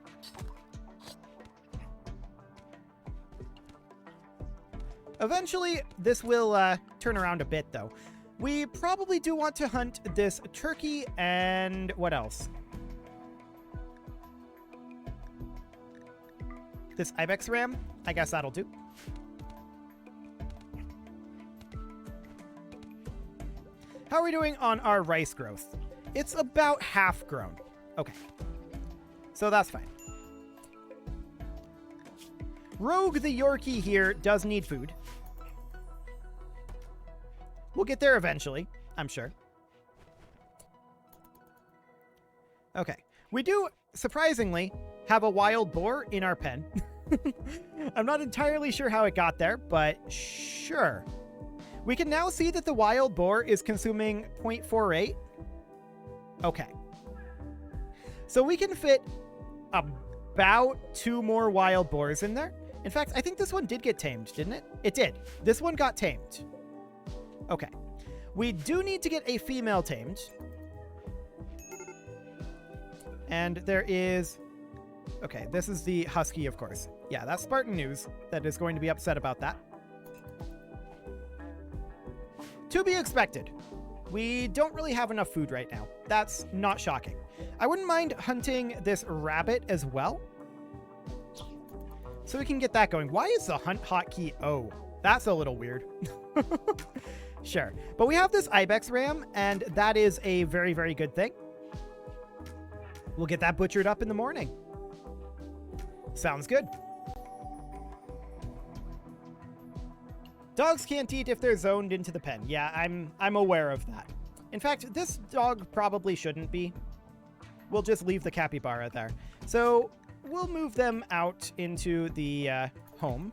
Eventually, this will turn around a bit, though. We probably do want to hunt this turkey and what else? This ibex ram? I guess that'll do. How are we doing on our rice growth? It's about half grown. Okay. So that's fine. Rogue the Yorkie here does need food. We'll get there eventually, I'm sure. Okay. We do, surprisingly, have a wild boar in our pen. I'm not entirely sure how it got there, but sure. We can now see that the wild boar is consuming 0.48. Okay. So we can fit about 2 more wild boars in there. In fact, I think this one did get tamed, didn't it? It did. This one got tamed. Okay. We do need to get a female tamed. And there is... Okay, this is the husky, of course. Yeah, that's Spartan News that is going to be upset about that. To be expected. We don't really have enough food right now. That's not shocking. I wouldn't mind hunting this rabbit as well. So we can get that going. Why is the hunt hotkey O? That's a little weird. Sure. But we have this ibex ram, and that is a very, very good thing. We'll get that butchered up in the morning. Sounds good. Dogs can't eat if they're zoned into the pen. Yeah, I'm aware of that. In fact, this dog probably shouldn't be. We'll just leave the capybara there. So we'll move them out into the home.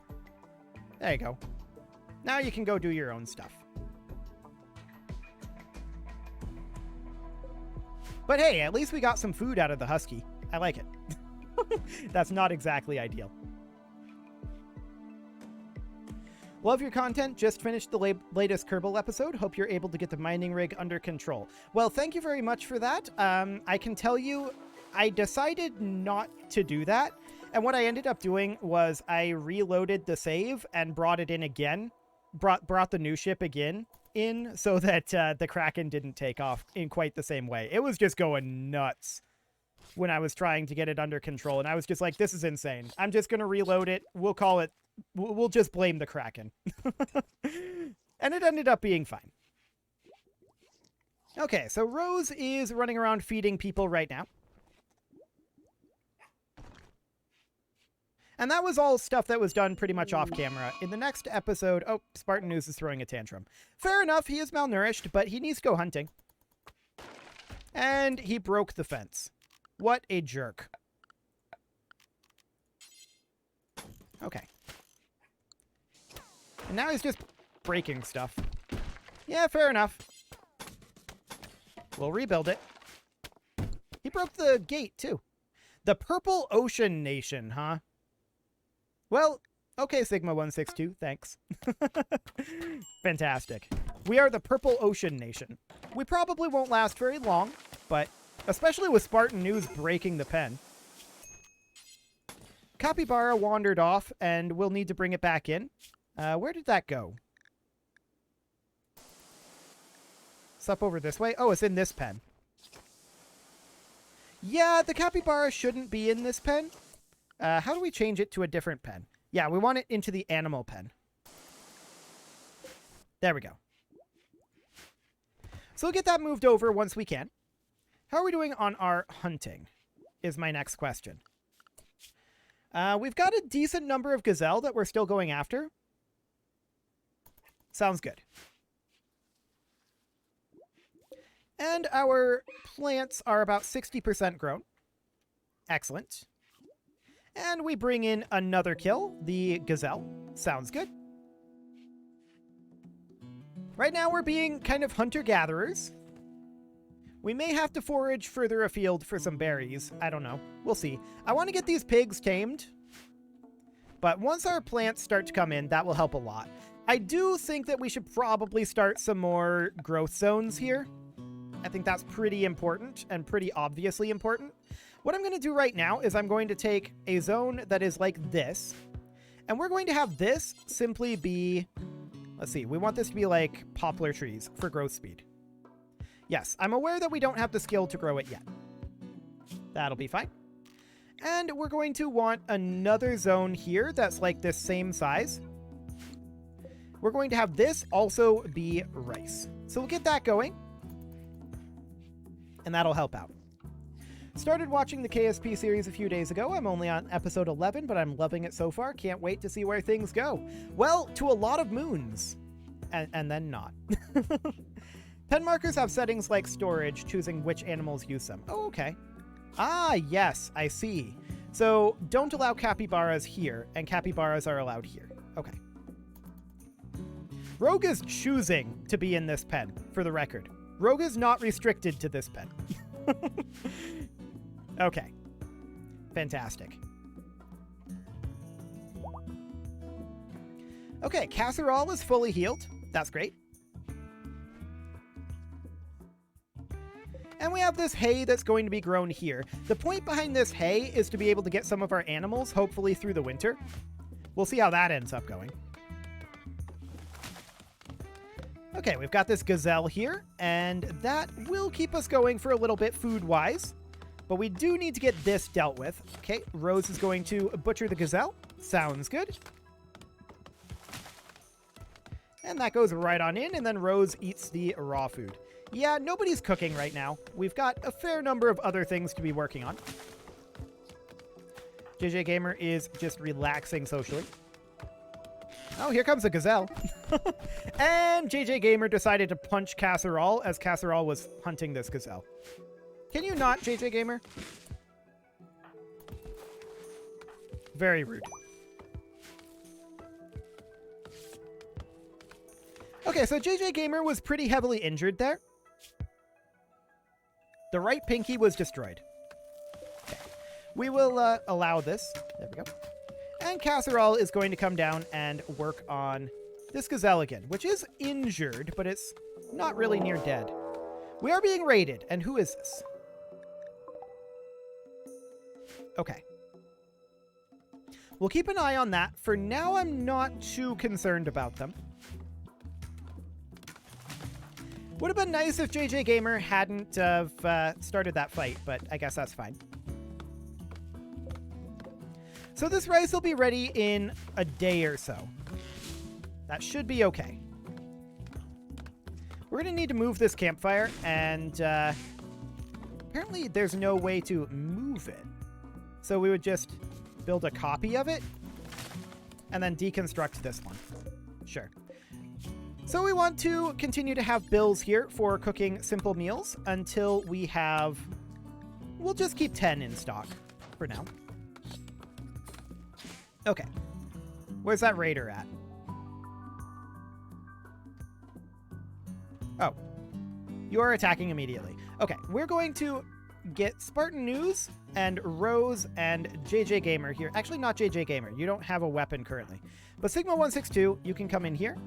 There you go. Now you can go do your own stuff. But hey, at least we got some food out of the husky. I like it. That's not exactly ideal. Love your content. Just finished the latest Kerbal episode. Hope you're able to get the mining rig under control. Well, thank you very much for that. I can tell you, I decided not to do that. And what I ended up doing was I reloaded the save and brought it in again. Brought the new ship again in so that the Kraken didn't take off in quite the same way. It was just going nuts when I was trying to get it under control. And I was just like, this is insane. I'm just going to reload it. We'll call it... We'll just blame the Kraken. And it ended up being fine. Okay, so Rose is running around feeding people right now. And that was all stuff that was done pretty much off camera. In the next episode... Oh, Spartan News is throwing a tantrum. Fair enough, he is malnourished, but he needs to go hunting. And he broke the fence. What a jerk. Okay. And now he's just breaking stuff. Yeah, fair enough. We'll rebuild it. He broke the gate, too. The Purple Ocean Nation, huh? Well, okay, Sigma162, thanks. Fantastic. We are the Purple Ocean Nation. We probably won't last very long, but especially with Spartan News breaking the pen. Capybara wandered off, and we'll need to bring it back in. Where did that go? It's up over this way. Oh, it's in this pen. Yeah, the capybara shouldn't be in this pen. How do we change it to a different pen? Yeah, we want it into the animal pen. There we go. So we'll get that moved over once we can. How are we doing on our hunting is my next question. We've got a decent number of gazelle that we're still going after. Sounds good. And our plants are about 60% grown. Excellent. And we bring in another kill, the gazelle. Sounds good. Right now we're being kind of hunter-gatherers. We may have to forage further afield for some berries. I don't know. We'll see. I want to get these pigs tamed. But once our plants start to come in, that will help a lot. I do think that we should probably start some more growth zones here. I think that's pretty important and pretty obviously important. What I'm going to do right now is I'm going to take a zone that is like this, and we're going to have this simply be, let's see, we want this to be like poplar trees for growth speed. Yes, I'm aware that we don't have the skill to grow it yet. That'll be fine. And we're going to want another zone here that's like this same size. We're going to have this also be rice. So we'll get that going. And that'll help out. Started watching the KSP series a few days ago. I'm only on episode 11, but I'm loving it so far. Can't wait to see where things go. Well, to a lot of moons. And then not. Pen markers have settings like storage, choosing which animals use them. Oh, okay. Ah, yes, I see. So don't allow capybaras here, and capybaras are allowed here. Okay. Rogue is choosing to be in this pen, for the record. Rogue is not restricted to this pen. Okay. Fantastic. Okay, Casserole is fully healed. That's great. And we have this hay that's going to be grown here. The point behind this hay is to be able to get some of our animals, hopefully through the winter. We'll see how that ends up going. Okay, we've got this gazelle here, and that will keep us going for a little bit food-wise. But we do need to get this dealt with. Okay, Rose is going to butcher the gazelle. Sounds good. And that goes right on in, and then Rose eats the raw food. Yeah, nobody's cooking right now. We've got a fair number of other things to be working on. JJ Gamer is just relaxing socially. Oh, here comes a gazelle. And JJ Gamer decided to punch Casserole as Casserole was hunting this gazelle. Can you not, JJ Gamer? Very rude. Okay, so JJ Gamer was pretty heavily injured there. The right pinky was destroyed. Okay. We will allow this. There we go. And Casserole is going to come down and work on this gazelle again, which is injured, but it's not really near dead. We are being raided, and who is this? Okay. We'll keep an eye on that. For now, I'm not too concerned about them. Would have been nice if JJ Gamer hadn't started that fight, but I guess that's fine. So this rice will be ready in a day or so. That should be okay. We're going to need to move this campfire, and apparently there's no way to move it. So we would just build a copy of it and then deconstruct this one. Sure. So we want to continue to have bills here for cooking simple meals until we have... We'll just keep 10 in stock for now. Okay. Where's that raider at? Oh. You're attacking immediately. Okay, we're going to get Spartan News and Rose and JJ Gamer here. Actually, not JJ Gamer. You don't have a weapon currently. But Sigma162, you can come in here.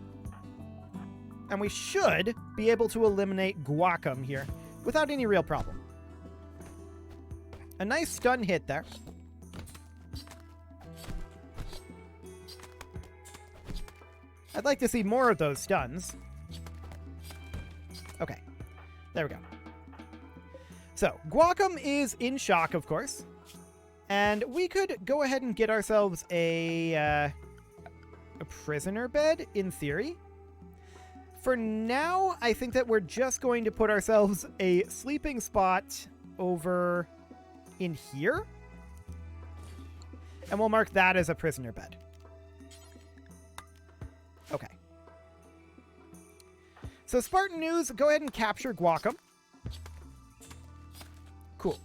And we should be able to eliminate Guacum here without any real problem. A nice stun hit there. I'd like to see more of those stuns. Okay. There we go. So, Guacum is in shock, of course. And we could go ahead and get ourselves a prisoner bed, in theory. For now, I think that we're just going to put ourselves a sleeping spot over in here. And we'll mark that as a prisoner bed. Okay. So Spartan News, go ahead and capture Guacum. Cool.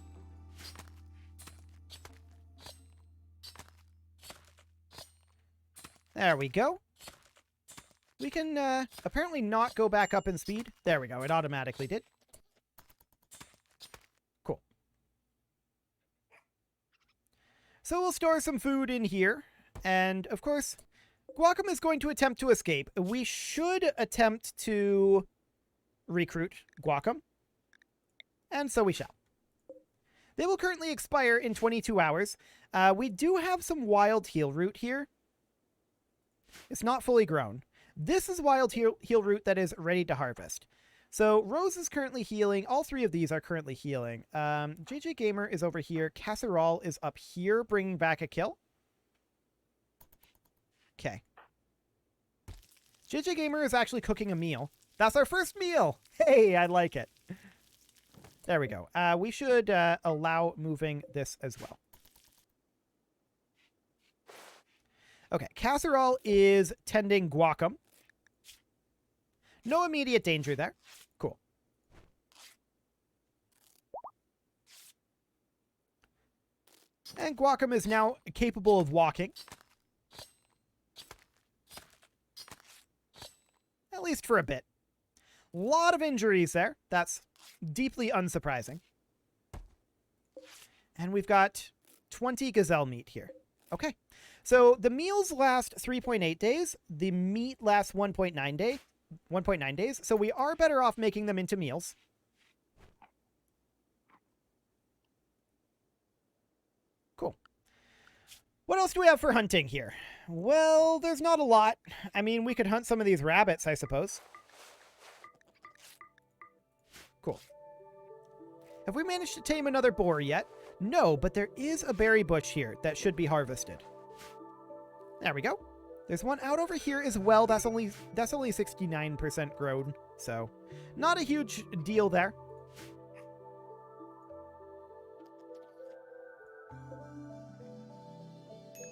There we go. We can apparently not go back up in speed. There we go. It automatically did. Cool. So we'll store some food in here. And, of course, Guacum is going to attempt to escape. We should attempt to recruit Guacum. And so we shall. They will currently expire in 22 hours. We do have some wild heal root here. It's not fully grown. This is wild heal root that is ready to harvest. So Rose is currently healing. All three of these are currently healing. JJ Gamer is over here. Casserole is up here, bringing back a kill. Okay. JJ Gamer is actually cooking a meal. That's our first meal. Hey, I like it. There we go. We should allow moving this as well. Okay, Casserole is tending Guacum. No immediate danger there. Cool. And Guacum is now capable of walking. At least for a bit. A lot of injuries there. That's deeply unsurprising. And we've got 20 gazelle meat here. Okay. So the meals last 3.8 days. The meat lasts 1.9 days. So we are better off making them into meals. Cool. What else do we have for hunting here? Well, there's not a lot. I mean, we could hunt some of these rabbits, I suppose. Cool. Have we managed to tame another boar yet? No, but there is a berry bush here that should be harvested. There we go. There's one out over here as well. That's only 69% grown, so not a huge deal there.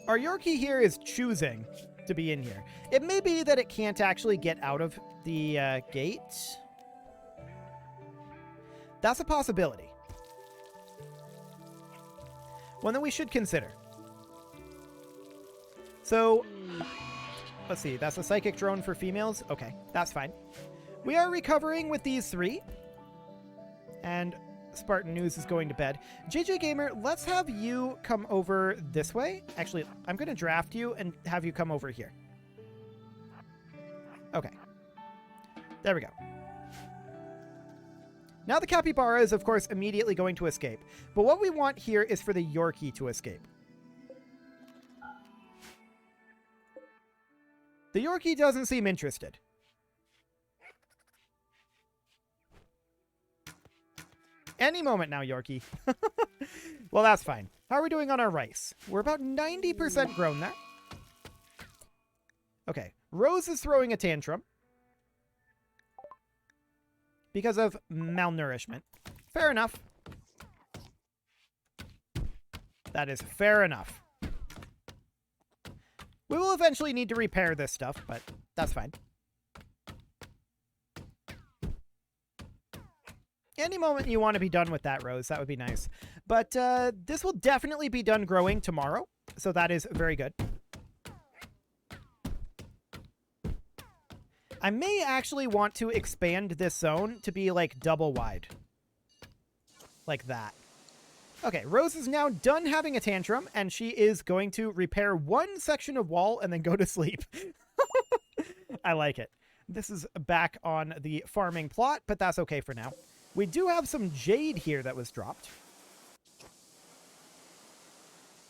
Our Yorkie here is choosing to be in here. It may be that it can't actually get out of the gate. That's a possibility. One that we should consider. So, let's see. That's a psychic drone for females. Okay, that's fine. We are recovering with these three. And Spartan News is going to bed. JJ Gamer, let's have you come over this way. Actually, I'm going to draft you and have you come over here. Okay. There we go. Now the capybara is, of course, immediately going to escape. But what we want here is for the Yorkie to escape. The Yorkie doesn't seem interested. Any moment now, Yorkie. Well, that's fine. How are we doing on our rice? We're about 90% grown there. Okay. Rose is throwing a tantrum. Because of malnourishment. Fair enough. That is fair enough. We will eventually need to repair this stuff, but that's fine. Any moment you want to be done with that, Rose, that would be nice. But this will definitely be done growing tomorrow, so that is very good. I may actually want to expand this zone to be, like, double wide. Like that. Okay, Rose is now done having a tantrum, and she is going to repair one section of wall and then go to sleep. I like it. This is back on the farming plot, but that's okay for now. We do have some jade here that was dropped.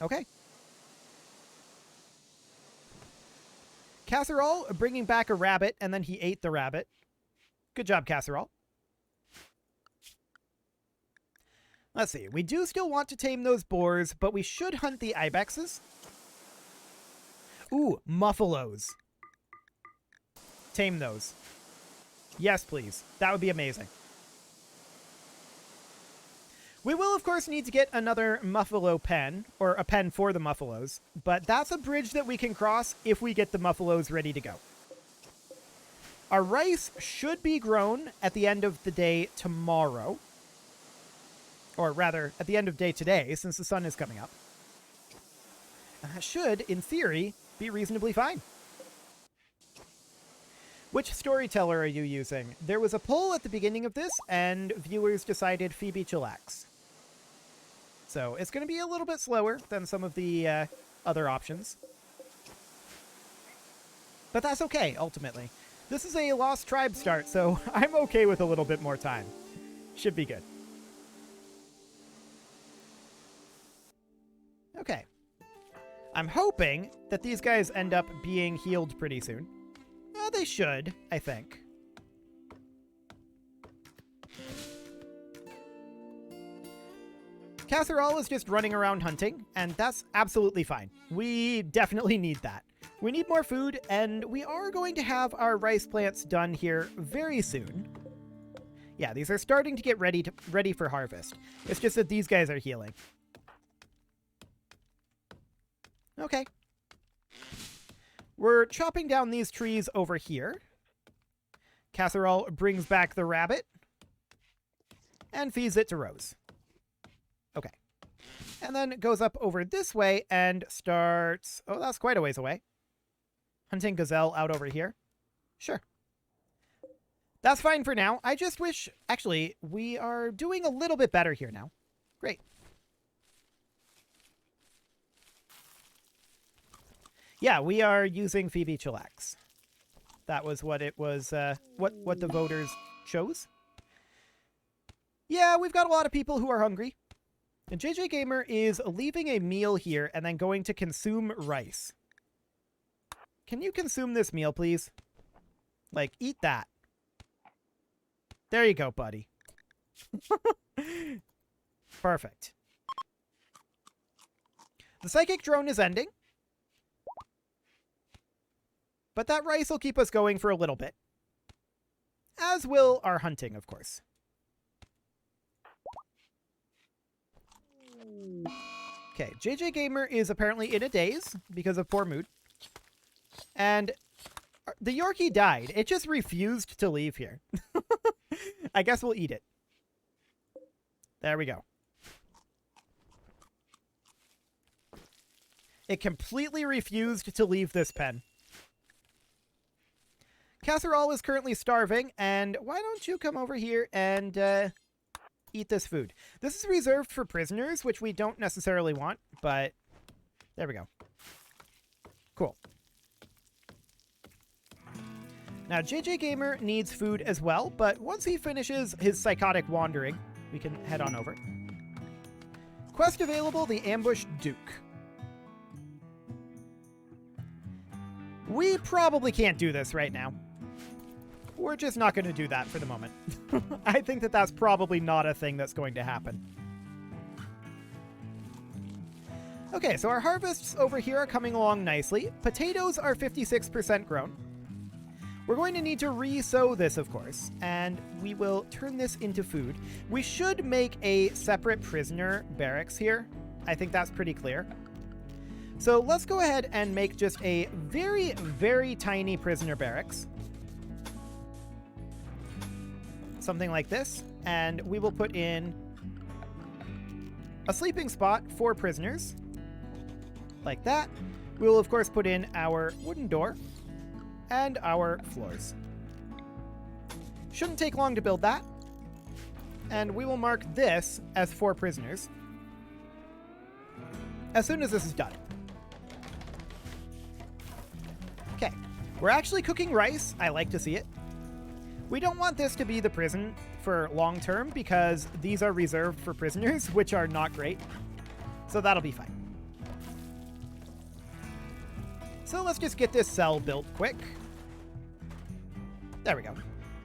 Okay. Casserole bringing back a rabbit, and then he ate the rabbit. Good job, Casserole. Let's see. We do still want to tame those boars, but we should hunt the ibexes. Ooh, muffalos. Tame those. Yes, please. That would be amazing. We will, of course, need to get another muffalo pen, or a pen for the muffalos, but that's a bridge that we can cross if we get the muffalos ready to go. Our rice should be grown at the end of the day tomorrow. Or rather, at the end of day today, since the sun is coming up. And that should, in theory, be reasonably fine. Which storyteller are you using? There was a poll at the beginning of this, and viewers decided Phoebe Chillax. So it's going to be a little bit slower than some of the other options. But that's okay, ultimately. This is a Lost Tribe start, so I'm okay with a little bit more time. Should be good. Okay. I'm hoping that these guys end up being healed pretty soon. They should, I think. Casserole is just running around hunting, and that's absolutely fine. We definitely need that. We need more food, and we are going to have our rice plants done here very soon. Yeah, these are starting to get ready for harvest. It's just that these guys are healing. Okay. We're chopping down these trees over here. Casserole brings back the rabbit and feeds it to Rose. Okay. And then it goes up over this way and starts... Oh, that's quite a ways away. Hunting gazelle out over here. Sure. That's fine for now. I just wish... Actually, we are doing a little bit better here now. Great. Yeah, we are using Phoebe Chillax. That was what it was, what the voters chose. Yeah, we've got a lot of people who are hungry. And JJ Gamer is leaving a meal here and then going to consume rice. Can you consume this meal, please? Like, eat that. There you go, buddy. Perfect. The psychic drone is ending. But that rice will keep us going for a little bit. As will our hunting, of course. Okay, JJ Gamer is apparently in a daze because of poor mood. And the Yorkie died. It just refused to leave here. I guess we'll eat it. There we go. It completely refused to leave this pen. Casserole is currently starving, and why don't you come over here and eat this food? This is reserved for prisoners, which we don't necessarily want, but there we go. Cool. Now, JJ Gamer needs food as well, but once he finishes his psychotic wandering, we can head on over. Quest available, the Ambushed Duke. We probably can't do this right now. We're just not going to do that for the moment. I think that that's probably not a thing that's going to happen. Okay, so our harvests over here are coming along nicely. Potatoes are 56% grown. We're going to need to re-sow this, of course, and we will turn this into food. We should make a separate prisoner barracks here. I think that's pretty clear. So let's go ahead and make just a very, very tiny prisoner barracks. Something like this. And we will put in a sleeping spot for prisoners. Like that. We will, of course, put in our wooden door and our floors. Shouldn't take long to build that. And we will mark this as for prisoners as soon as this is done. Okay, we're actually cooking rice. I like to see it. We don't want this to be the prison for long term because these are reserved for prisoners, which are not great. So that'll be fine. So let's just get this cell built quick. There we go.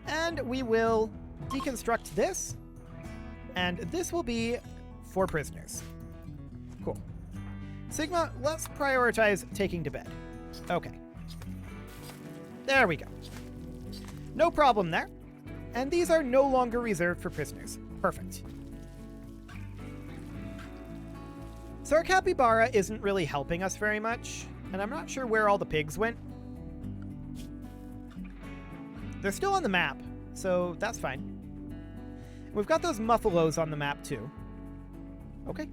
And we will deconstruct this. And this will be for prisoners. Cool. Sigma, let's prioritize taking to bed. Okay. There we go. No problem there. And these are no longer reserved for prisoners. Perfect. So our capybara isn't really helping us very much. And I'm not sure where all the pigs went. They're still on the map, so that's fine. We've got those muffalos on the map too. Okay.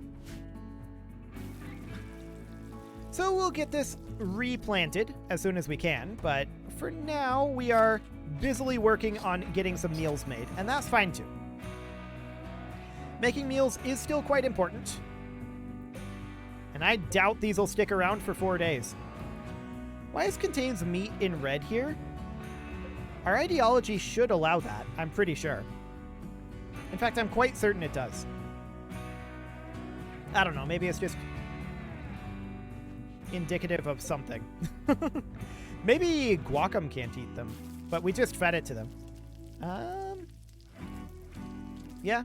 So we'll get this replanted as soon as we can, but for now we are busily working on getting some meals made, and that's fine too. Making meals is still quite important, and I doubt these will stick around for 4 days. Why is contains meat in red here? Our ideology should allow that, I'm pretty sure. In fact, I'm quite certain it does. I don't know, maybe it's just indicative of something. Maybe Guacam can't eat them, but we just fed it to them. Yeah.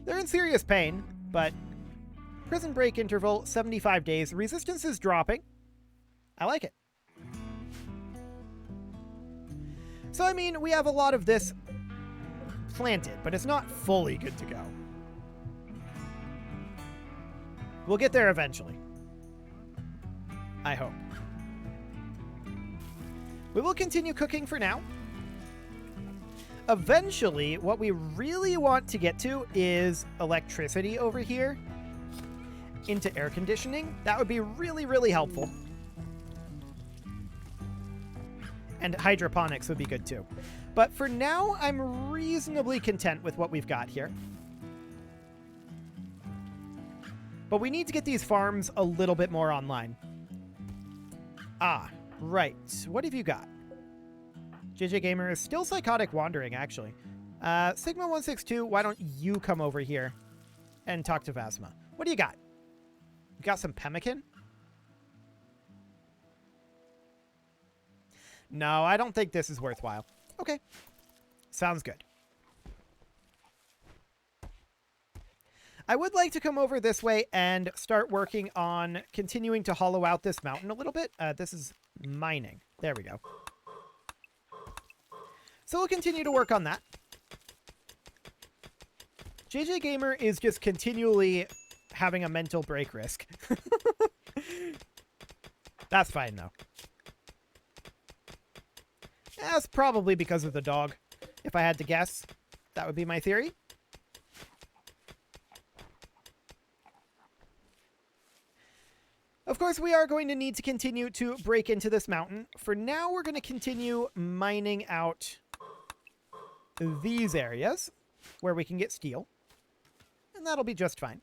They're in serious pain, but prison break interval, 75 days. Resistance is dropping. I like it. So, I mean, we have a lot of this planted, but it's not fully good to go. We'll get there eventually. I hope. We will continue cooking for now. Eventually, what we really want to get to is electricity over here into air conditioning. That would be really, really helpful. And hydroponics would be good too. But for now, I'm reasonably content with what we've got here. But we need to get these farms a little bit more online. Ah, right. What have you got? JJ Gamer is still psychotic wandering, actually. Sigma162, why don't you come over here and talk to Vasma? What do you got? You got some pemmican? No, I don't think this is worthwhile. Okay. Sounds good. I would like to come over this way and start working on continuing to hollow out this mountain a little bit. This is mining. There we go. So we'll continue to work on that. JJ Gamer is just continually having a mental break risk. That's fine, though. That's probably because of the dog. If I had to guess, that would be my theory. Of course, we are going to need to continue to break into this mountain. For now, we're going to continue mining out these areas where we can get steel. And that'll be just fine.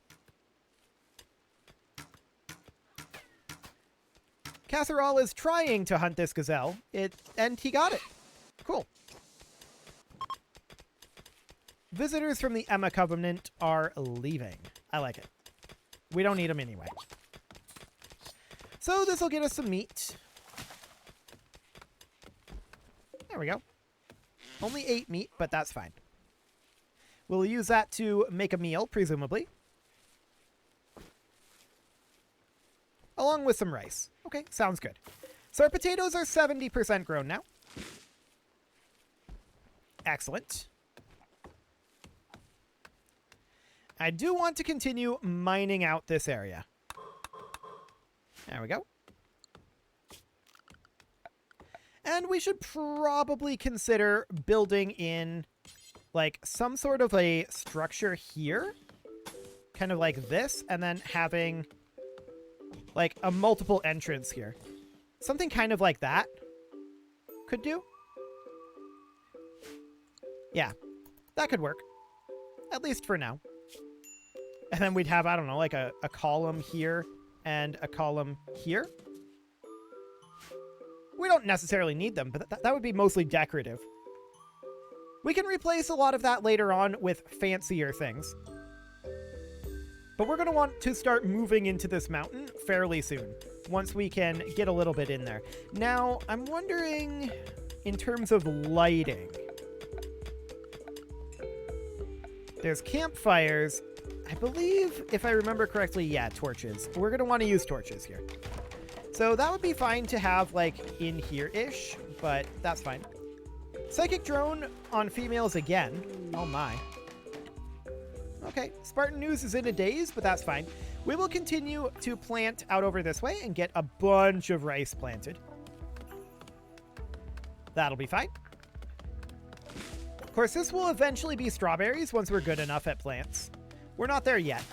Casserole is trying to hunt this gazelle, and he got it. Cool. Visitors from the Emma Covenant are leaving. I like it. We don't need them anyway. So this will get us some meat. There we go. Only 8 meat, but that's fine. We'll use that to make a meal, presumably. Along with some rice. Okay, sounds good. So our potatoes are 70% grown now. Excellent. I do want to continue mining out this area. There we go. And we should probably consider building in, like, some sort of a structure here. Kind of like this. And then having, like, a multiple entrance here. Something kind of like that could do. Yeah, that could work. At least for now. And then we'd have, I don't know, like a column here and a column here. We don't necessarily need them, but that would be mostly decorative. We can replace a lot of that later on with fancier things. But we're going to want to start moving into this mountain fairly soon, once we can get a little bit in there. Now, I'm wondering, in terms of lighting, there's campfires. I believe, if I remember correctly, yeah, torches. We're going to want to use torches here. So that would be fine to have, like, in here-ish, but that's fine. Psychic drone on females again. Oh, my. Okay, Spartan News is in a daze, but that's fine. We will continue to plant out over this way and get a bunch of rice planted. That'll be fine. Of course, this will eventually be strawberries once we're good enough at plants. We're not there yet.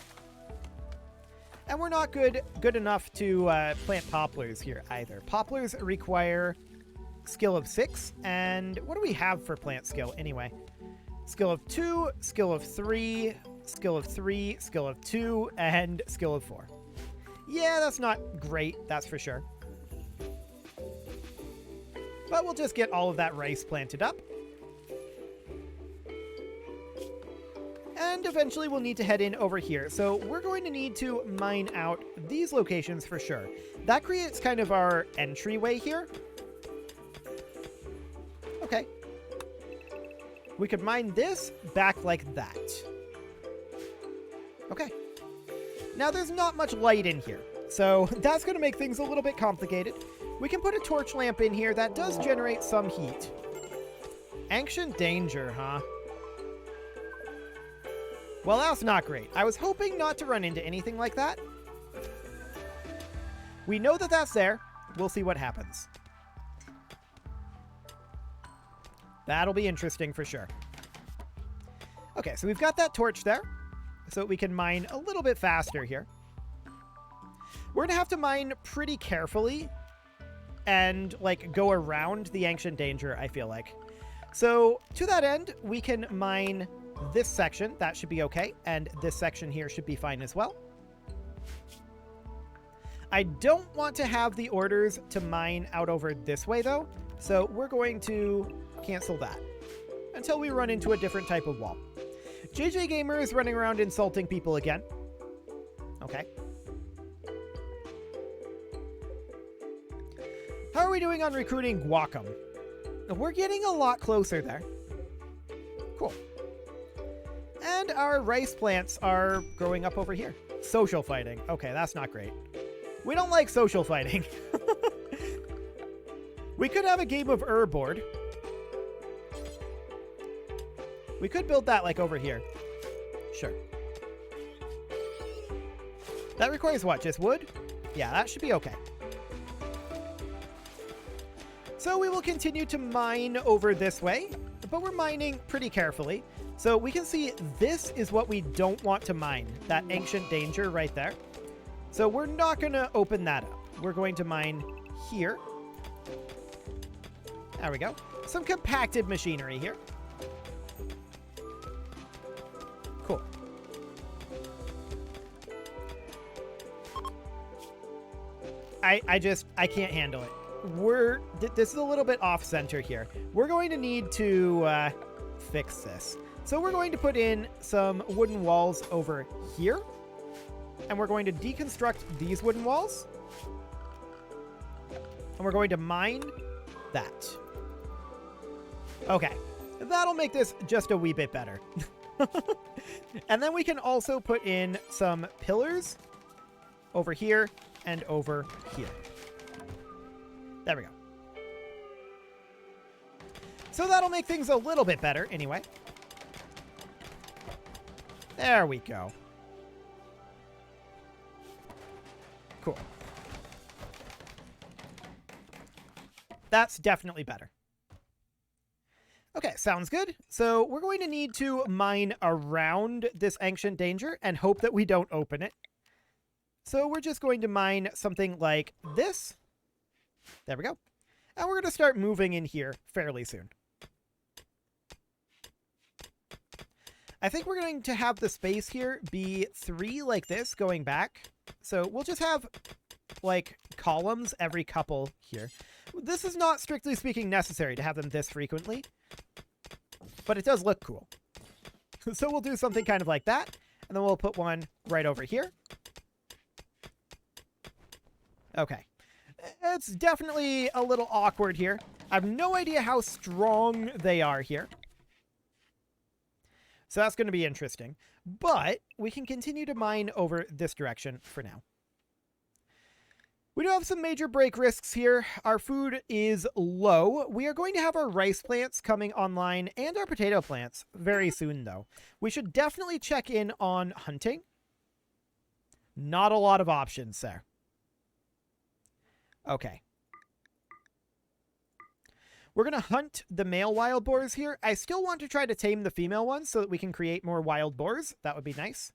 And we're not good enough to plant poplars here either. Poplars require skill of 6. And what do we have for plant skill anyway? Skill of 2, skill of 3, skill of 3, skill of 2, and skill of 4. Yeah, that's not great, that's for sure. But we'll just get all of that rice planted up. And eventually we'll need to head in over here. So we're going to need to mine out these locations for sure. That creates kind of our entryway here. Okay. We could mine this back like that. Okay. Now there's not much light in here, so that's going to make things a little bit complicated. We can put a torch lamp in here that does generate some heat. Ancient danger, huh? Well, that's not great. I was hoping not to run into anything like that. We know that that's there. We'll see what happens. That'll be interesting for sure. Okay, so we've got that torch there, so we can mine a little bit faster here. We're going to have to mine pretty carefully and, like, go around the ancient danger, I feel like. So, to that end, we can mine this section. That should be okay. And this section here should be fine as well. I don't want to have the orders to mine out over this way, though. So we're going to cancel that until we run into a different type of wall. JJ Gamer is running around insulting people again. Okay. How are we doing on recruiting Guacam? We're getting a lot closer there. Cool. And our rice plants are growing up over here. Social fighting. Okay, that's not great. We don't like social fighting. We could have a game of board. We could build that, like, over here. Sure. That requires what? Just wood? Yeah, that should be okay. So we will continue to mine over this way, but we're mining pretty carefully. So we can see this is what we don't want to mine, that ancient danger right there. So we're not going to open that up. We're going to mine here. There we go. Some compacted machinery here. Cool. I can't handle it. This is a little bit off center here. We're going to need to fix this. So we're going to put in some wooden walls over here. And we're going to deconstruct these wooden walls. And we're going to mine that. Okay. That'll make this just a wee bit better. And then we can also put in some pillars over here and over here. There we go. So that'll make things a little bit better anyway. There we go. Cool. That's definitely better. Okay, sounds good. So we're going to need to mine around this ancient danger and hope that we don't open it. So we're just going to mine something like this. There we go. And we're going to start moving in here fairly soon. I think we're going to have the space here be 3 like this going back. So we'll just have like columns every couple here. This is not strictly speaking necessary to have them this frequently, but it does look cool. So we'll do something kind of like that, and then we'll put one right over here. Okay. It's definitely a little awkward here. I have no idea how strong they are here. So that's going to be interesting. But we can continue to mine over this direction for now. We do have some major break risks here. Our food is low. We are going to have our rice plants coming online and our potato plants very soon, though. We should definitely check in on hunting. Not a lot of options there. Okay. We're going to hunt the male wild boars here. I still want to try to tame the female ones so that we can create more wild boars. That would be nice.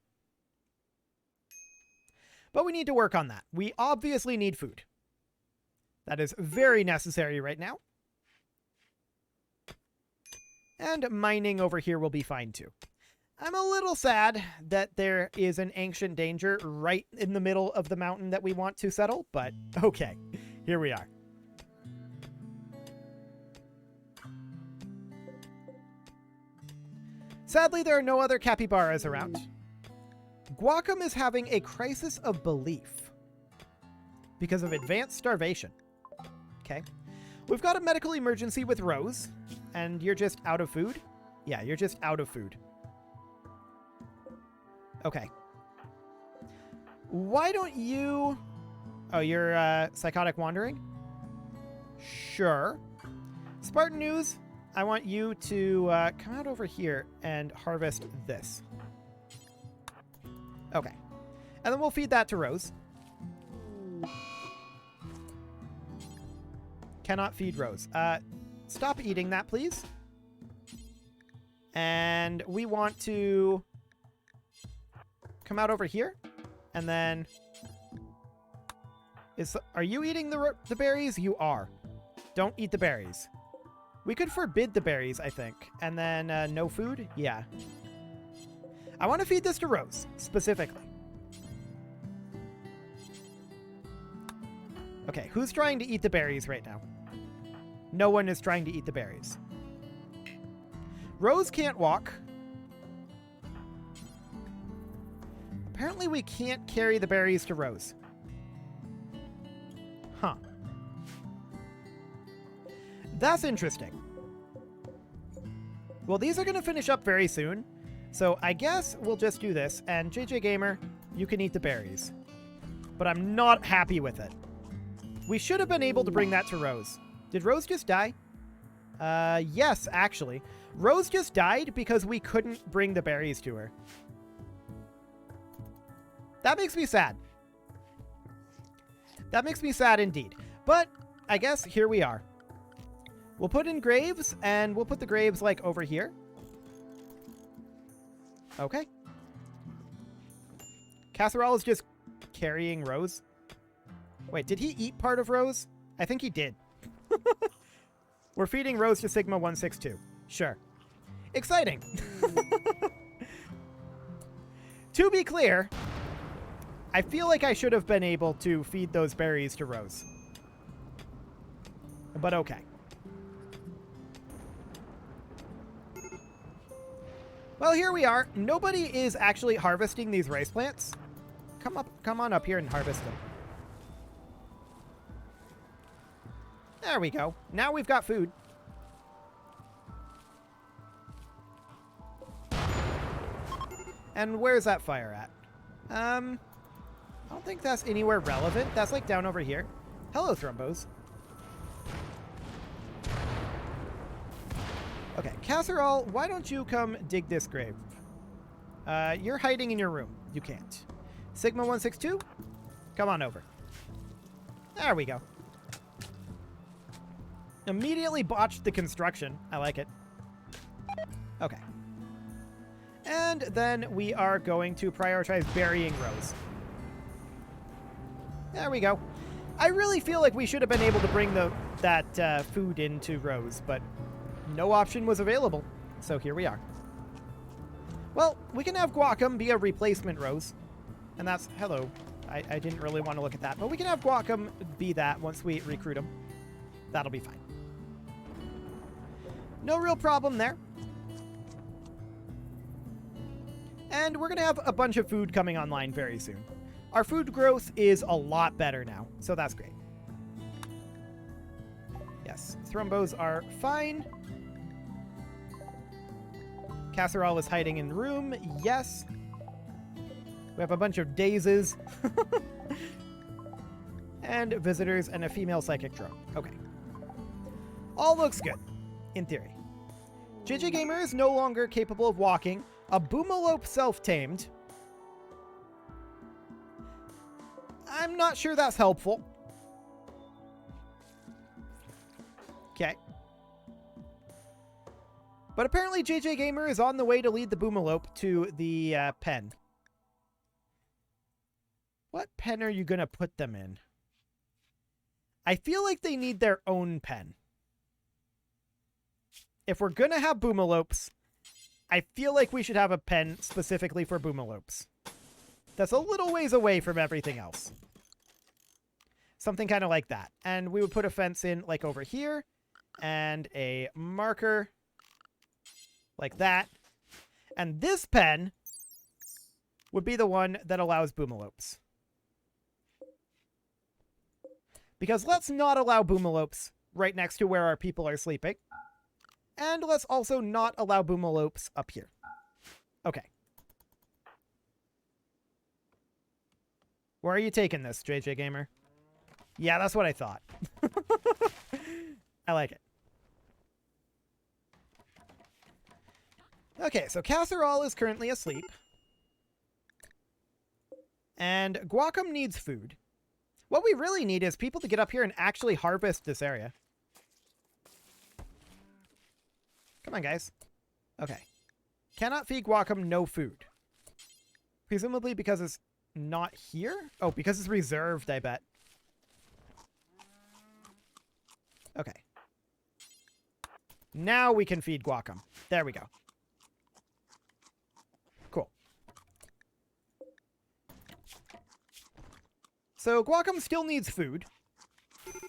But we need to work on that. We obviously need food. That is very necessary right now. And mining over here will be fine too. I'm a little sad that there is an ancient danger right in the middle of the mountain that we want to settle, but okay, here we are. Sadly, there are no other capybaras around. Guacam is having a crisis of belief because of advanced starvation. Okay. We've got a medical emergency with Rose, and you're just out of food? Yeah, you're just out of food. Okay. Why don't you... Oh, you're psychotic wandering? Sure. Spartan News, I want you to come out over here and harvest this. Okay. And then we'll feed that to Rose. Cannot feed Rose. Stop eating that, please. And we want to come out over here. And then... Are you eating the berries? You are. Don't eat the berries. We could forbid the berries, I think. And then no food? Yeah. I want to feed this to Rose, specifically. Okay, who's trying to eat the berries right now? No one is trying to eat the berries. Rose can't walk. Apparently we can't carry the berries to Rose. Huh. That's interesting. Well, these are going to finish up very soon. So I guess we'll just do this. And JJ Gamer, you can eat the berries. But I'm not happy with it. We should have been able to bring that to Rose. Did Rose just die? Yes, actually. Rose just died because we couldn't bring the berries to her. That makes me sad. That makes me sad indeed. But I guess here we are. We'll put in graves, and we'll put the graves, like, over here. Okay. Casserole is just carrying Rose. Wait, did he eat part of Rose? I think he did. We're feeding Rose to Sigma 162. Sure. Exciting. To be clear, I feel like I should have been able to feed those berries to Rose. But okay. Well, here we are. Nobody is actually harvesting these rice plants. Come on up here and harvest them. There we go. Now we've got food. And where's that fire at? I don't think that's anywhere relevant. That's like down over here. Hello, Thrumbos. Okay, Casserole, why don't you come dig this grave? You're hiding in your room. You can't. Sigma 162, come on over. There we go. Immediately botched the construction. I like it. Okay. And then we are going to prioritize burying rows. There we go. I really feel like we should have been able to bring that food into rows, but no option was available. So here we are. Well, we can have Guacum be a replacement rows. And that's... Hello. I didn't really want to look at that. But we can have Guacum be that once we recruit him. That'll be fine. No real problem there. And we're going to have a bunch of food coming online very soon. Our food growth is a lot better now, so that's great. Yes, thrombos are fine. Casserole is hiding in room. Yes. We have a bunch of dazes. And visitors and a female psychic drone. Okay. All looks good, in theory. JJ Gamer is no longer capable of walking. A Boomalope self-tamed. I'm not sure that's helpful. Okay. But apparently JJ Gamer is on the way to lead the Boomalope to the pen. What pen are you going to put them in? I feel like they need their own pen. If we're going to have Boomalopes, I feel like we should have a pen specifically for Boomalopes. That's a little ways away from everything else. Something kind of like that. And we would put a fence in like over here. And a marker. Like that. And this pen would be the one that allows Boomalopes. Because let's not allow Boomalopes right next to where our people are sleeping. And let's also not allow Boomalopes up here. Okay. Where are you taking this, JJ Gamer? Yeah, that's what I thought. I like it. Okay, so Casserole is currently asleep. And Guacum needs food. What we really need is people to get up here and actually harvest this area. Come on, guys. Okay. Cannot feed Guacum no food. Presumably because it's not here? Oh, because it's reserved, I bet. Okay. Now we can feed Guacum. There we go. Cool. So Guacum still needs food,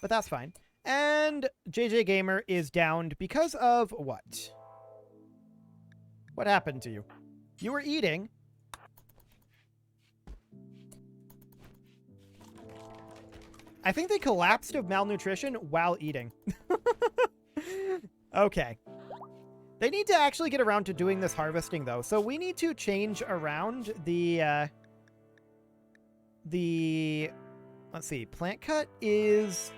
but that's fine. And JJ Gamer is downed because of what? What happened to you? You were eating. I think they collapsed of malnutrition while eating. Okay. They need to actually get around to doing this harvesting, though. So we need to change around the let's see, plant cut is,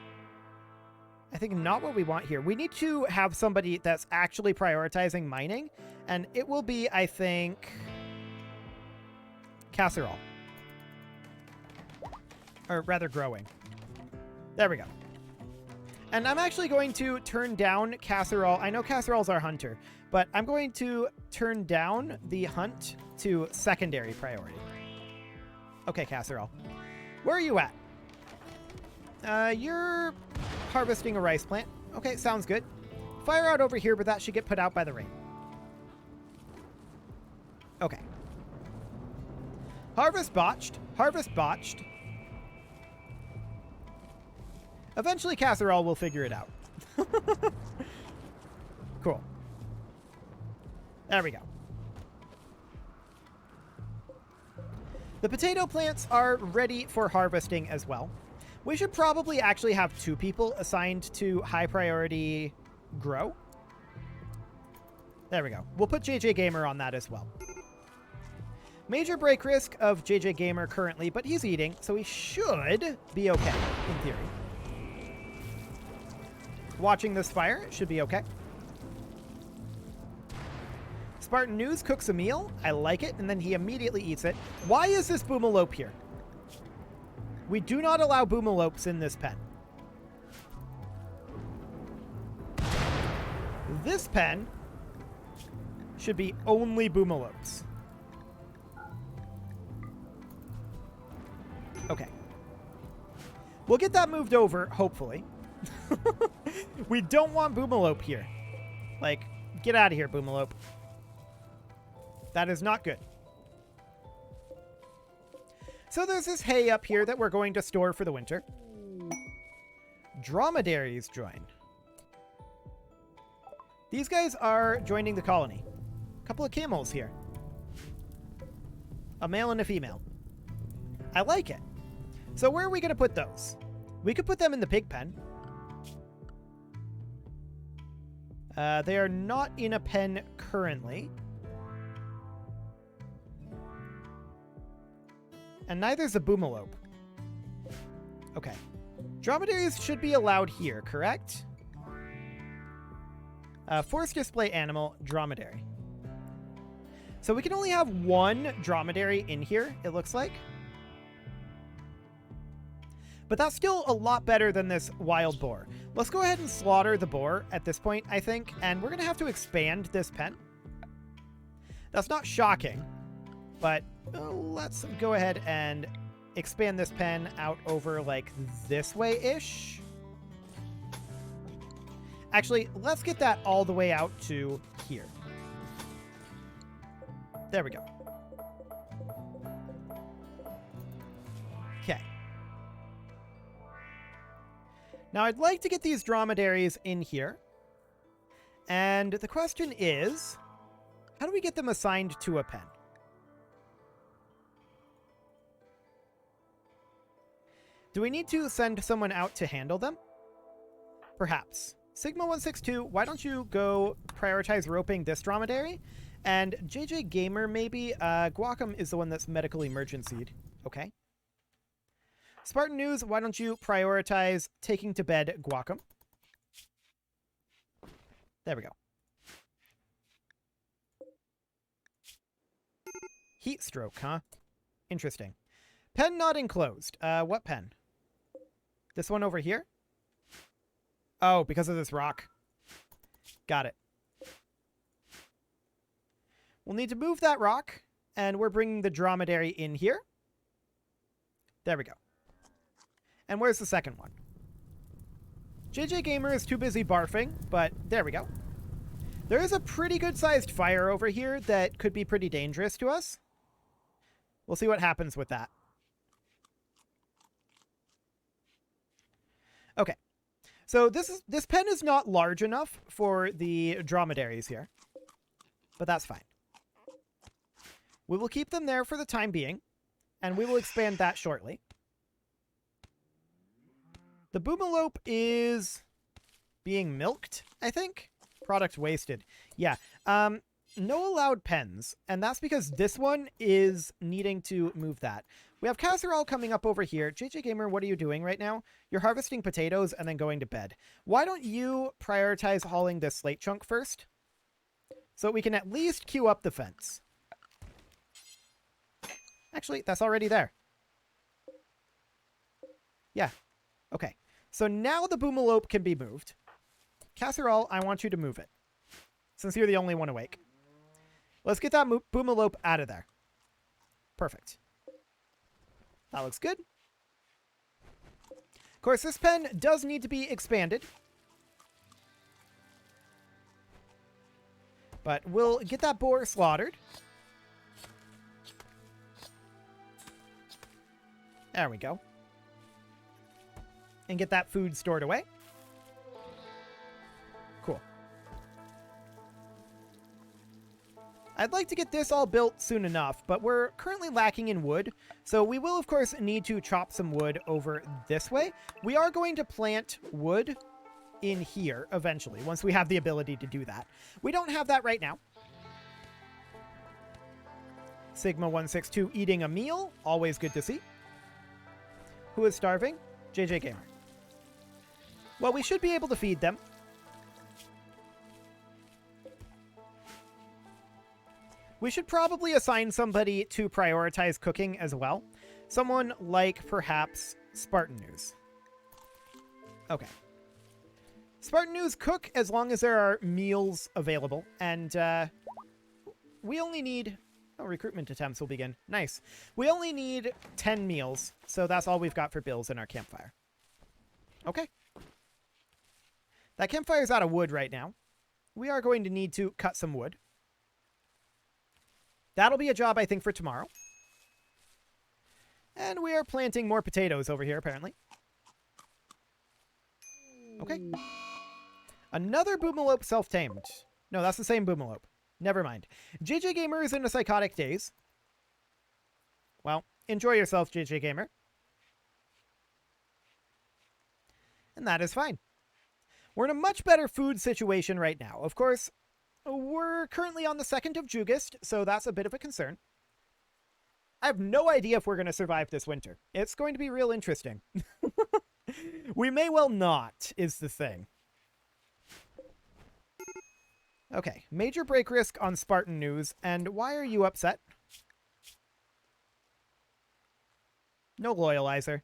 I think, not what we want here. We need to have somebody that's actually prioritizing mining, and it will be, I think, Casserole. Or rather, growing. There we go. And I'm actually going to turn down Casserole. I know Casserole's our hunter, but I'm going to turn down the hunt to secondary priority. Okay, Casserole. Where are you at? You're harvesting a rice plant. Okay, sounds good. Fire out over here, but that should get put out by the rain. Okay. Harvest botched. Harvest botched. Eventually, Casserole will figure it out. Cool. There we go. The potato plants are ready for harvesting as well. We should probably actually have 2 people assigned to high priority grow. There we go. We'll put JJ Gamer on that as well. Major break risk of JJ Gamer currently, but he's eating, so he should be okay, in theory. Watching this fire, it should be okay. Spartan News cooks a meal. I like it, and then he immediately eats it. Why is this Boomalope here? We do not allow Boomalopes in this pen. This pen should be only boomalopes. Okay. We'll get that moved over, hopefully. We don't want boomalope here. Like, get out of here, boomalope. That is not good. So there's this hay up here that we're going to store for the winter. Dromedaries join. These guys are joining the colony. A couple of camels here. A male and a female. I like it. So where are we going to put those? We could put them in the pig pen. They are not in a pen currently. And neither is a boomalope. Okay. Dromedaries should be allowed here, correct? Forced display animal, dromedary. So we can only have one dromedary in here, it looks like. But that's still a lot better than this wild boar. Let's go ahead and slaughter the boar at this point, I think. And we're going to have to expand this pen. That's not shocking. But let's go ahead and expand this pen out over like this way-ish. Actually, let's get that all the way out to here. There we go. Okay. Now I'd like to get these dromedaries in here. And the question is, how do we get them assigned to a pen? Do we need to send someone out to handle them? Perhaps. Sigma162, why don't you go prioritize roping this dromedary? And JJ Gamer, maybe. Guacum is the one that's medically emergencied. Okay. Spartan News, why don't you prioritize taking to bed Guacum? There we go. Heat stroke, huh? Interesting. Pen not enclosed. What pen? This one over here? Oh, because of this rock. Got it. We'll need to move that rock, and we're bringing the dromedary in here. There we go. And where's the second one? JJ Gamer is too busy barfing, but there we go. There is a pretty good-sized fire over here that could be pretty dangerous to us. We'll see what happens with that. Okay. So this pen is not large enough for the dromedaries here, but that's fine. We will keep them there for the time being, and we will expand that shortly. The boomalope is being milked, I think. Product wasted. Yeah. No allowed pens, and that's because this one is needing to move that. We have Casserole coming up over here. JJ Gamer, what are you doing right now? You're harvesting potatoes and then going to bed. Why don't you prioritize hauling this slate chunk first? So we can at least queue up the fence. Actually, that's already there. Yeah. Okay. So now the boomalope can be moved. Casserole, I want you to move it. Since you're the only one awake. Let's get that boomalope out of there. Perfect. That looks good. Of course, this pen does need to be expanded. But we'll get that boar slaughtered. There we go. And get that food stored away. Cool. I'd like to get this all built soon enough, but we're currently lacking in wood, so we will, of course, need to chop some wood over this way. We are going to plant wood in here eventually, once we have the ability to do that. We don't have that right now. Sigma162 eating a meal, always good to see. Who is starving? JJ Gamer. Well, we should be able to feed them. We should probably assign somebody to prioritize cooking as well. Someone like, perhaps, Spartan News. Okay. Spartan News cook as long as there are meals available. And we only need... Oh, recruitment attempts will begin. Nice. We only need 10 meals, so that's all we've got for bills in our campfire. Okay. That campfire's out of wood right now. We are going to need to cut some wood. That'll be a job, I think, for tomorrow. And we are planting more potatoes over here, apparently. Okay. Another Boomalope self-tamed. No, that's the same Boomalope. Never mind. JJ Gamer is in a psychotic daze. Well, enjoy yourself, JJ Gamer. And that is fine. We're in a much better food situation right now. Of course, we're currently on the 2nd of Jugust, so that's a bit of a concern. I have no idea if we're going to survive this winter. It's going to be real interesting. We may well not, is the thing. Okay, major break risk on Spartan News, and why are you upset? No loyalizer.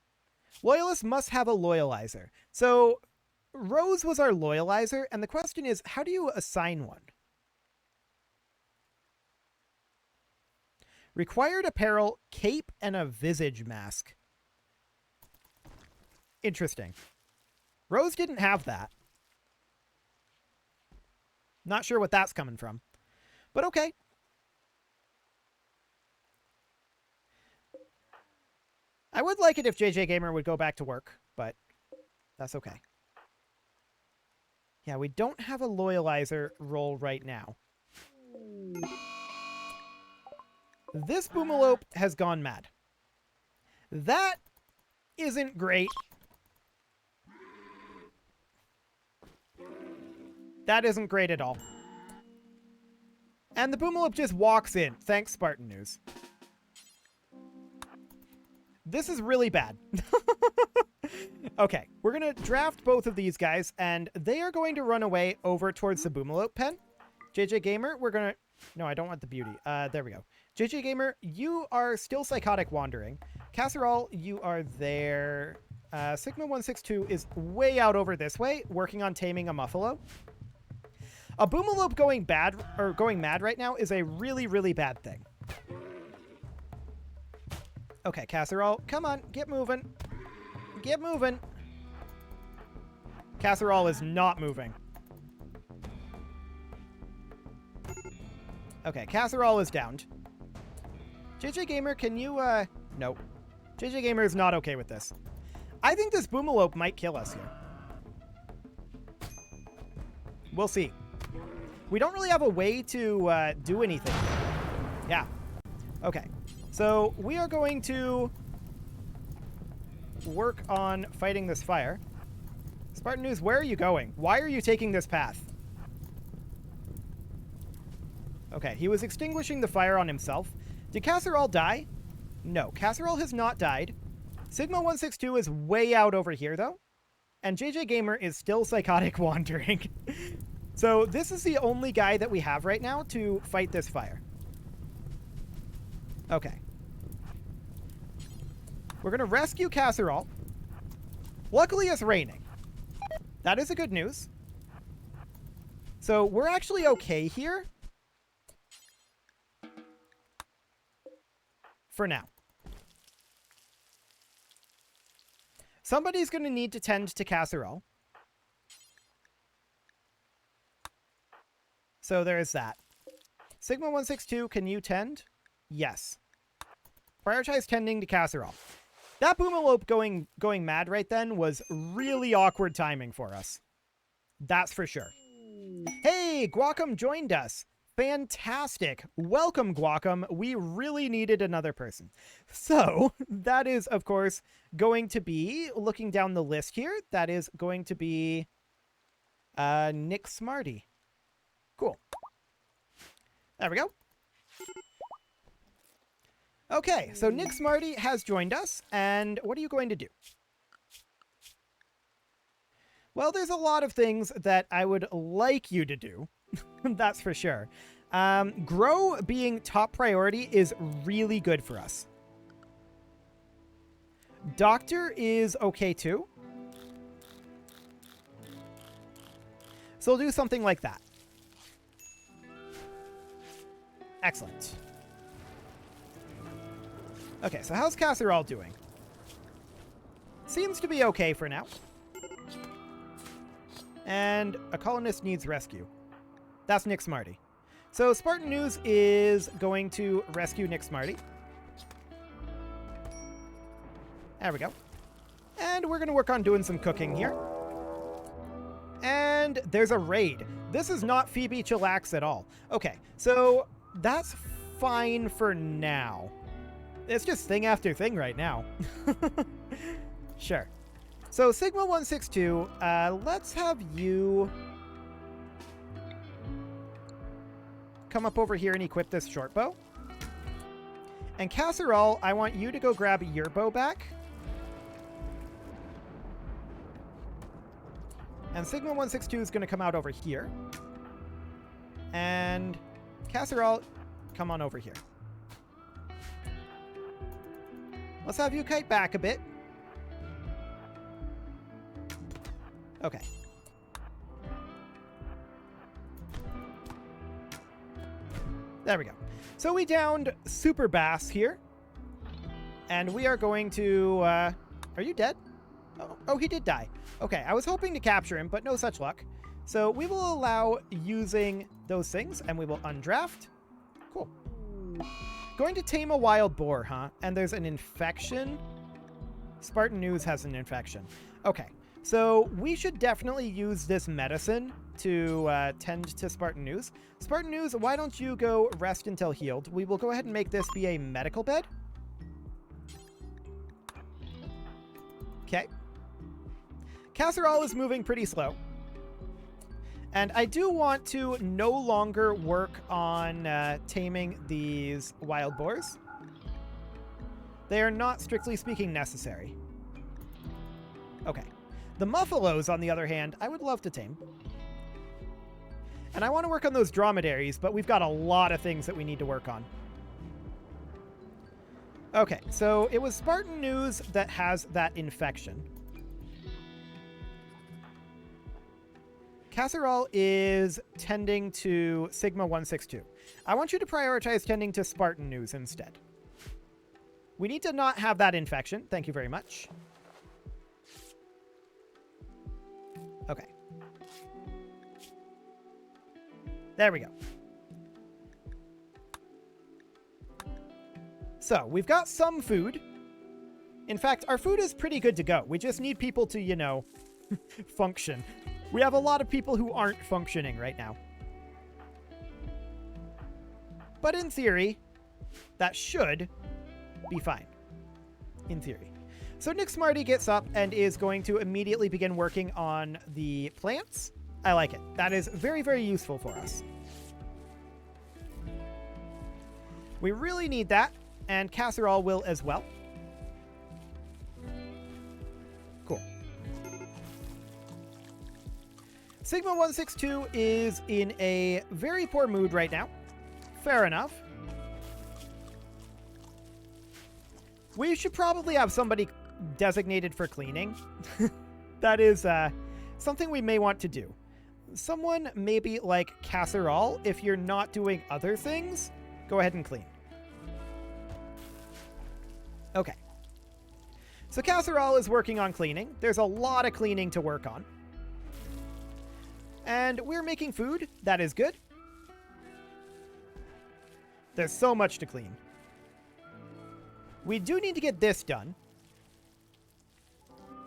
Loyalists must have a loyalizer. So, Rose was our loyalizer, and the question is, how do you assign one? Required apparel, cape, and a visage mask. Interesting. Rose didn't have that. Not sure what that's coming from. But okay. I would like it if JJ Gamer would go back to work, but that's okay. Yeah, we don't have a loyalizer role right now. This Boomalope has gone mad. That isn't great. That isn't great at all. And the Boomalope just walks in. Thanks, Spartan News. This is really bad. Okay, we're going to draft both of these guys, and they are going to run away over towards the Boomalope pen. JJ Gamer, we're going to... No, I don't want the beauty. There we go. JJ Gamer, you are still psychotic wandering. Casserole, you are there. Sigma162 is way out over this way, working on taming a Muffalo. A Boomalope going bad or going mad right now is a really, really bad thing. Okay, Casserole, come on, get moving. Get moving. Casserole is not moving. Okay, Casserole is downed. JJ Gamer, can you, nope. JJ Gamer is not okay with this. I think this Boomalope might kill us here. We'll see. We don't really have a way to do anything. Yeah. Okay. So we are going to work on fighting this fire. Spartan News, where are you going? Why are you taking this path? Okay, he was extinguishing the fire on himself. Did Casserole die? No, Casserole has not died. Sigma162 is way out over here, though. And JJ Gamer is still psychotic wandering. So this is the only guy that we have right now to fight this fire. Okay. We're going to rescue Casserole. Luckily, it's raining. That is a good news. So we're actually okay here. For now. Somebody's going to need to tend to Casserole. So there's that. Sigma162, can you tend? Yes. Prioritize tending to Casserole. That Boomalope going mad right then was really awkward timing for us. That's for sure. Hey, Guacum joined us. Fantastic. Welcome, Guacum. We really needed another person. So that is, of course, going to be, looking down the list here, that is going to be Nick Smarty. Cool. There we go. Okay, so Nick Smarty has joined us, and what are you going to do? Well, there's a lot of things that I would like you to do. That's for sure. Grow being top priority is really good for us. Doctor is okay too. So we'll do something like that. Excellent. Okay, so how's Casserole doing? Seems to be okay for now. And a colonist needs rescue. That's Nick Smarty. So Spartan News is going to rescue Nick Smarty. There we go. And we're going to work on doing some cooking here. And there's a raid. This is not Phoebe Chillax at all. Okay, so that's fine for now. It's just thing after thing right now. Sure. So Sigma 162, let's have you come up over here and equip this short bow. And Casserole, I want you to go grab your bow back. And Sigma 162 is going to come out over here. And Casserole, come on over here. Let's have you kite back a bit. Okay. There we go. So we downed Super Bass here. And we are going to... are you dead? Oh, he did die. Okay, I was hoping to capture him, but no such luck. So we will allow using those things, and we will undraft. Cool. Going to tame a wild boar, huh? And there's an infection. Spartan News has an infection. Okay, so we should definitely use this medicine to tend to Spartan News. Spartan News, why don't you go rest until healed? We will go ahead and make this be a medical bed. Okay. Casserole is moving pretty slow. And I do want to no longer work on taming these wild boars. They are not, strictly speaking, necessary. Okay. The muffalos, on the other hand, I would love to tame. And I want to work on those dromedaries, but we've got a lot of things that we need to work on. Okay, so it was Spartan News that has that infection. Casserole is tending to Sigma 162. I want you to prioritize tending to Spartan News instead. We need to not have that infection. Thank you very much. Okay. There we go. So, we've got some food. In fact, our food is pretty good to go. We just need people to, you know, function. We have a lot of people who aren't functioning right now. But in theory, that should be fine. In theory. So Nick Smarty gets up and is going to immediately begin working on the plants. I like it. That is very, very useful for us. We really need that, and Casserole will as well. Cool. Sigma 162 is in a very poor mood right now. Fair enough. We should probably have somebody designated for cleaning. That is something we may want to do. Someone maybe like Casserole, if you're not doing other things, go ahead and clean. Okay. So Casserole is working on cleaning. There's a lot of cleaning to work on. And we're making food. That is good. There's so much to clean. We do need to get this done.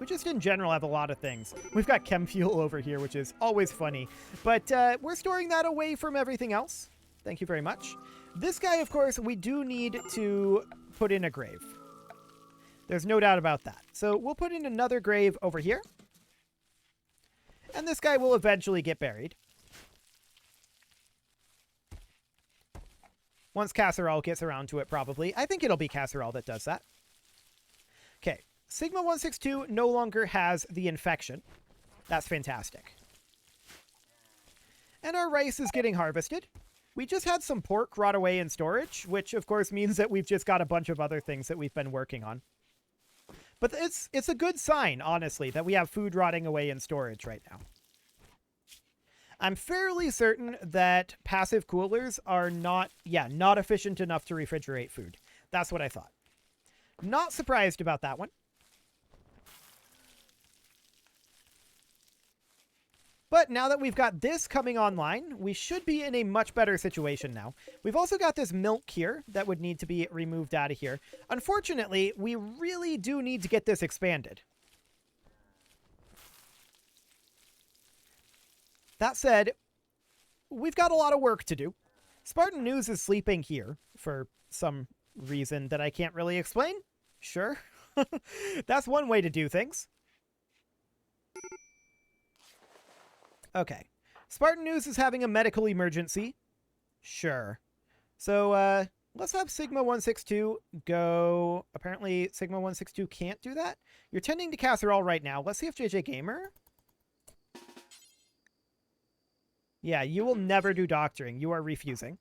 We just in general have a lot of things. We've got chem fuel over here, which is always funny. But we're storing that away from everything else. Thank you very much. This guy, of course, we do need to put in a grave. There's no doubt about that. So we'll put in another grave over here. And this guy will eventually get buried. Once Casserole gets around to it, probably. I think it'll be Casserole that does that. Okay. Sigma 162 no longer has the infection. That's fantastic. And our rice is getting harvested. We just had some pork rot away in storage, which of course means that we've just got a bunch of other things that we've been working on. But it's a good sign, honestly, that we have food rotting away in storage right now. I'm fairly certain that passive coolers are not efficient enough to refrigerate food. That's what I thought. Not surprised about that one. But now that we've got this coming online, we should be in a much better situation now. We've also got this milk here that would need to be removed out of here. Unfortunately, we really do need to get this expanded. That said, we've got a lot of work to do. Spartan News is sleeping here for some reason that I can't really explain. Sure. That's one way to do things. Okay. Spartan News is having a medical emergency. Sure. So, let's have Sigma 162 go... Apparently, Sigma 162 can't do that. You're tending to Casserole right now. Let's see if JJ Gamer... Yeah, you will never do doctoring. You are refusing.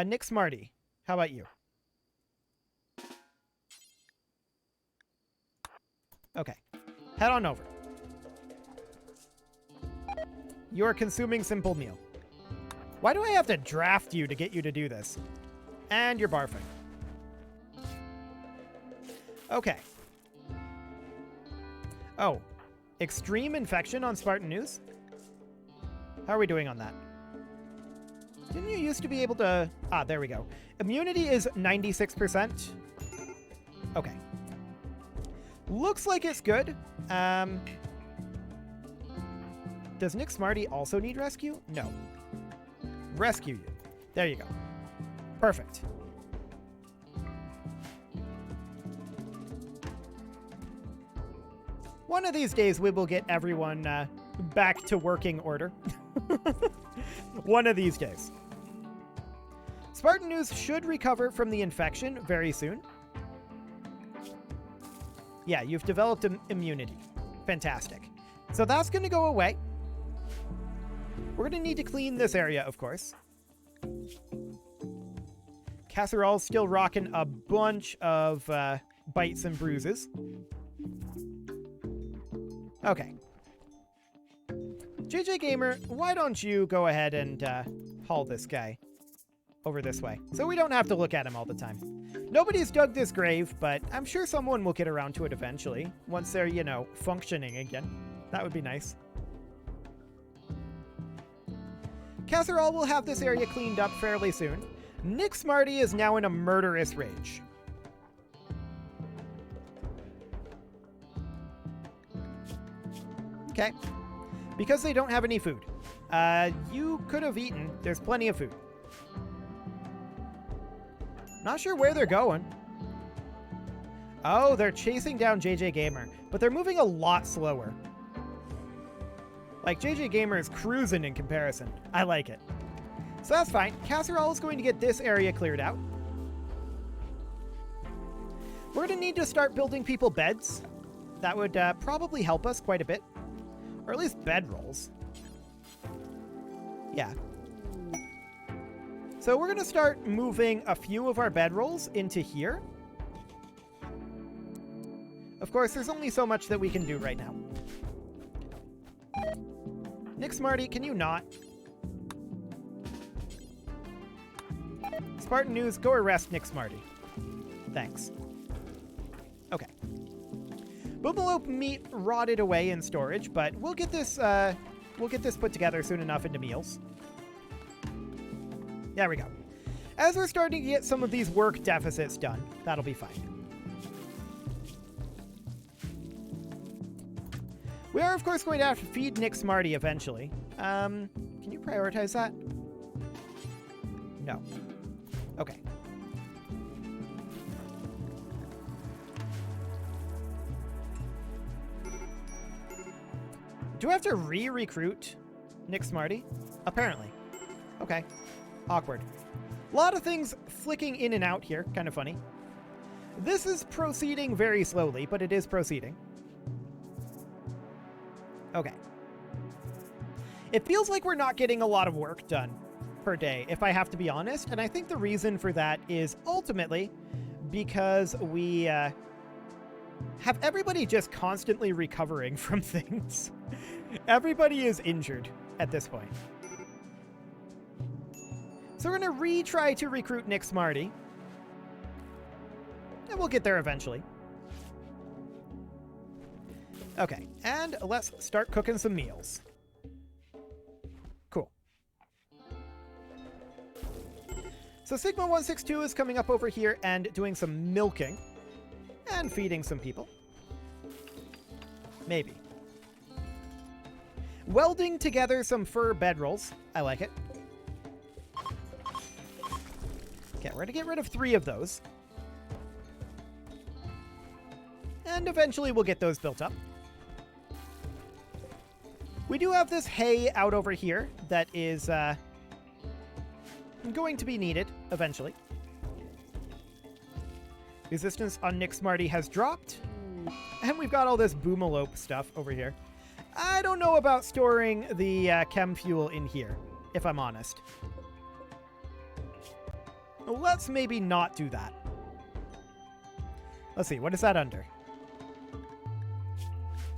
Nick Smarty, how about you? Okay. Head on over. You are consuming simple meal. Why do I have to draft you to get you to do this? And you're barfing. Okay. Oh. Extreme infection on Spartan News? How are we doing on that? Didn't you used to be able to... Ah, there we go. Immunity is 96%. Okay. Looks like it's good. Does Nick Smarty also need rescue? No. Rescue you. There you go. Perfect. One of these days we will get everyone back to working order. One of these days. Spartan News should recover from the infection very soon. Yeah, you've developed immunity. Fantastic. So that's going to go away. We're going to need to clean this area, of course. Casserole's still rocking a bunch of bites and bruises. Okay. JJ Gamer, why don't you go ahead and haul this guy over this way, so we don't have to look at him all the time. Nobody's dug this grave, but I'm sure someone will get around to it eventually, once they're, you know, functioning again. That would be nice. Casserole will have this area cleaned up fairly soon. Nick Smarty is now in a murderous rage. Okay. Because they don't have any food. You could have eaten. There's plenty of food. Not sure where they're going. Oh, they're chasing down JJ Gamer, but they're moving a lot slower. Like, JJ Gamer is cruising in comparison. I like it. So that's fine. Casserole is going to get this area cleared out. We're going to need to start building people beds. That would probably help us quite a bit. Or at least bedrolls. Yeah. So we're going to start moving a few of our bedrolls into here. Of course, there's only so much that we can do right now. Nick Smarty, can you not? Spartan News, go arrest Nick Smarty. Thanks. Okay. Boomalope meat rotted away in storage, but we'll get this put together soon enough into meals. There we go. As we're starting to get some of these work deficits done, that'll be fine. We are, of course, going to have to feed Nick Smarty eventually. Can you prioritize that? No. Okay. Do I have to re-recruit Nick Smarty? Apparently. Okay. Awkward. A lot of things flicking in and out here. Kind of funny. This is proceeding very slowly, but it is proceeding. Okay. It feels like we're not getting a lot of work done per day, if I have to be honest. And I think the reason for that is ultimately because we have everybody just constantly recovering from things. Everybody is injured at this point. So we're going to retry to recruit Nick Smarty. And we'll get there eventually. Okay, and let's start cooking some meals. Cool. So Sigma 162 is coming up over here and doing some milking. And feeding some people. Maybe. Welding together some fur bedrolls. I like it. Okay, we're going to get rid of 3 of those. And eventually we'll get those built up. We do have this hay out over here that is going to be needed eventually. Resistance on Nick Smarty has dropped. And we've got all this boomalope stuff over here. I don't know about storing the chem fuel in here, if I'm honest. Let's maybe not do that. Let's see, what is that under?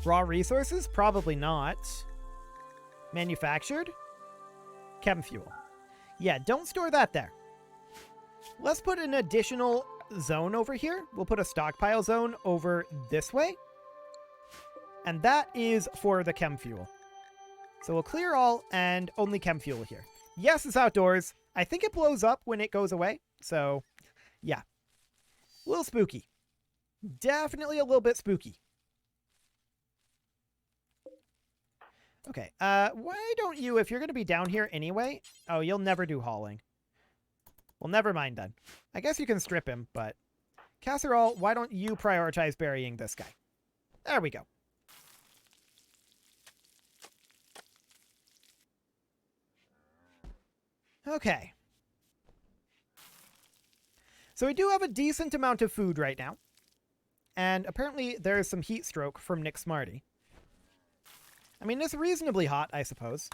Raw resources? Probably not. Manufactured? Chem fuel. Yeah, don't store that there. Let's put an additional zone over here. We'll put a stockpile zone over this way. And that is for the chem fuel. So we'll clear all and only chem fuel here. Yes, it's outdoors. I think it blows up when it goes away. So, yeah. A little spooky. Definitely a little bit spooky. Okay, why don't you, if you're going to be down here anyway... Oh, you'll never do hauling. Well, never mind then. I guess you can strip him, but... Casserole, why don't you prioritize burying this guy? There we go. Okay. So we do have a decent amount of food right now. And apparently there's some heat stroke from Nick Smarty. I mean, it's reasonably hot, I suppose.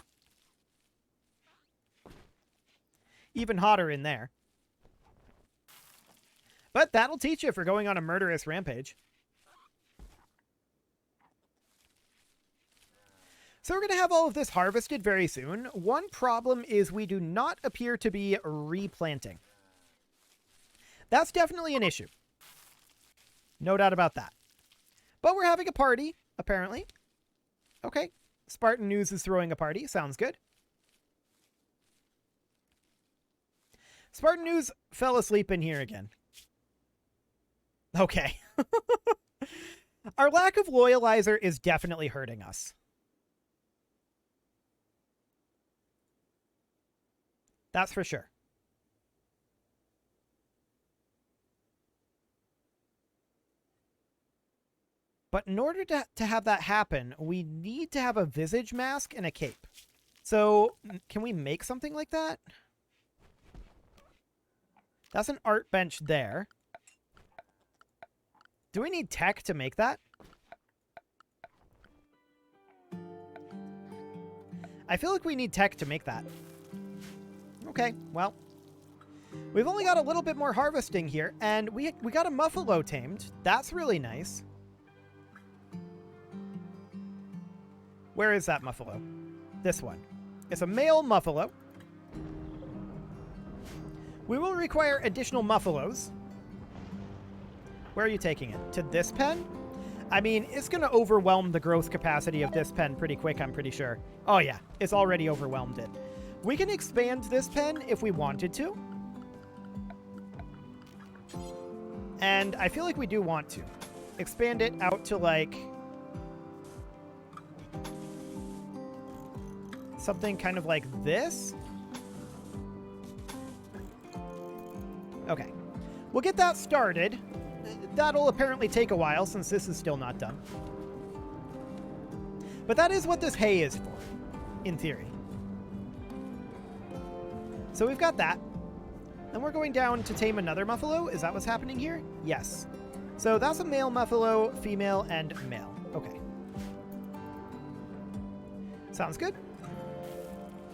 Even hotter in there. But that'll teach you if you're going on a murderous rampage. So we're going to have all of this harvested very soon. One problem is we do not appear to be replanting. That's definitely an issue. No doubt about that. But we're having a party, apparently. Okay. Spartan News is throwing a party. Sounds good. Spartan News fell asleep in here again. Okay. Our lack of loyalizer is definitely hurting us. That's for sure. But in order to have that happen, we need to have a visage mask and a cape. So, can we make something like that? That's an art bench there. Do we need tech to make that? I feel like we need tech to make that. Okay, well. We've only got a little bit more harvesting here, and we got a muffalo tamed. That's really nice. Where is that muffalo? This one. It's a male muffalo. We will require additional muffalos. Where are you taking it? To this pen? I mean, it's going to overwhelm the growth capacity of this pen pretty quick, I'm pretty sure. Oh yeah, it's already overwhelmed it. We can expand this pen if we wanted to. And I feel like we do want to. Expand it out to like... something kind of like this. Okay. We'll get that started. That'll apparently take a while since this is still not done. But that is what this hay is for, in theory. So we've got that. Then we're going down to tame another muffalo. Is that what's happening here? Yes. So that's a male muffalo, female, and male. Okay. Sounds good.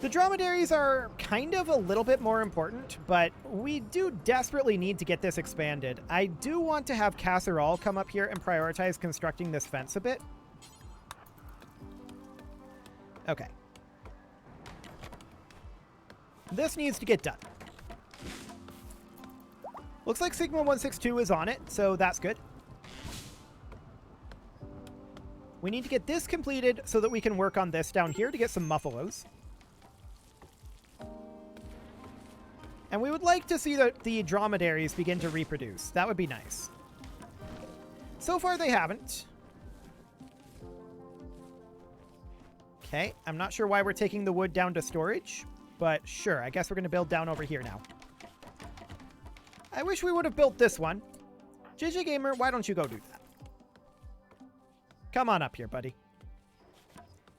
The dromedaries are kind of a little bit more important, but we do desperately need to get this expanded. I do want to have Casserole come up here and prioritize constructing this fence a bit. Okay. This needs to get done. Looks like Sigma 162 is on it, so that's good. We need to get this completed so that we can work on this down here to get some muffalos. And we would like to see the dromedaries begin to reproduce. That would be nice. So far, they haven't. Okay, I'm not sure why we're taking the wood down to storage, but sure, I guess we're going to build down over here now. I wish we would have built this one. JJ Gamer, why don't you go do that? Come on up here, buddy.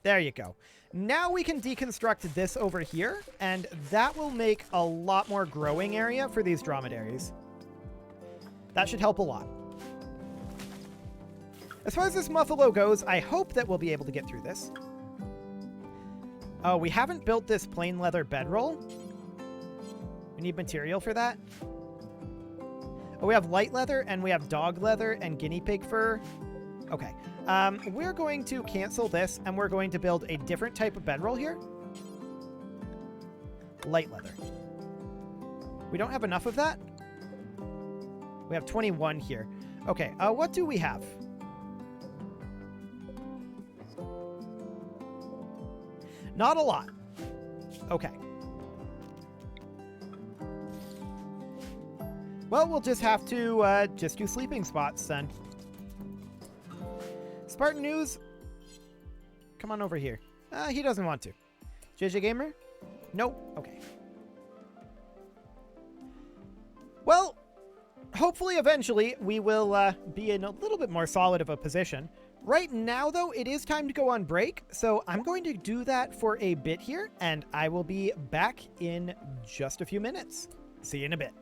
There you go. Now we can deconstruct this over here, and that will make a lot more growing area for these dromedaries. That should help a lot. As far as this muffalo goes, I hope that we'll be able to get through this. Oh, we haven't built this plain leather bedroll. We need material for that. Oh, we have light leather, and we have dog leather and guinea pig fur. Okay. We're going to cancel this, and we're going to build a different type of bedroll here. Light leather. We don't have enough of that. We have 21 here. Okay, what do we have? Not a lot. Okay. Well, we'll just have to just do sleeping spots then. Spartan News, come on over here. He doesn't want to. JJ Gamer? Nope. Okay. Well, hopefully eventually we will be in a little bit more solid of a position. Right now, though, it is time to go on break, so I'm going to do that for a bit here, and I will be back in just a few minutes. See you in a bit.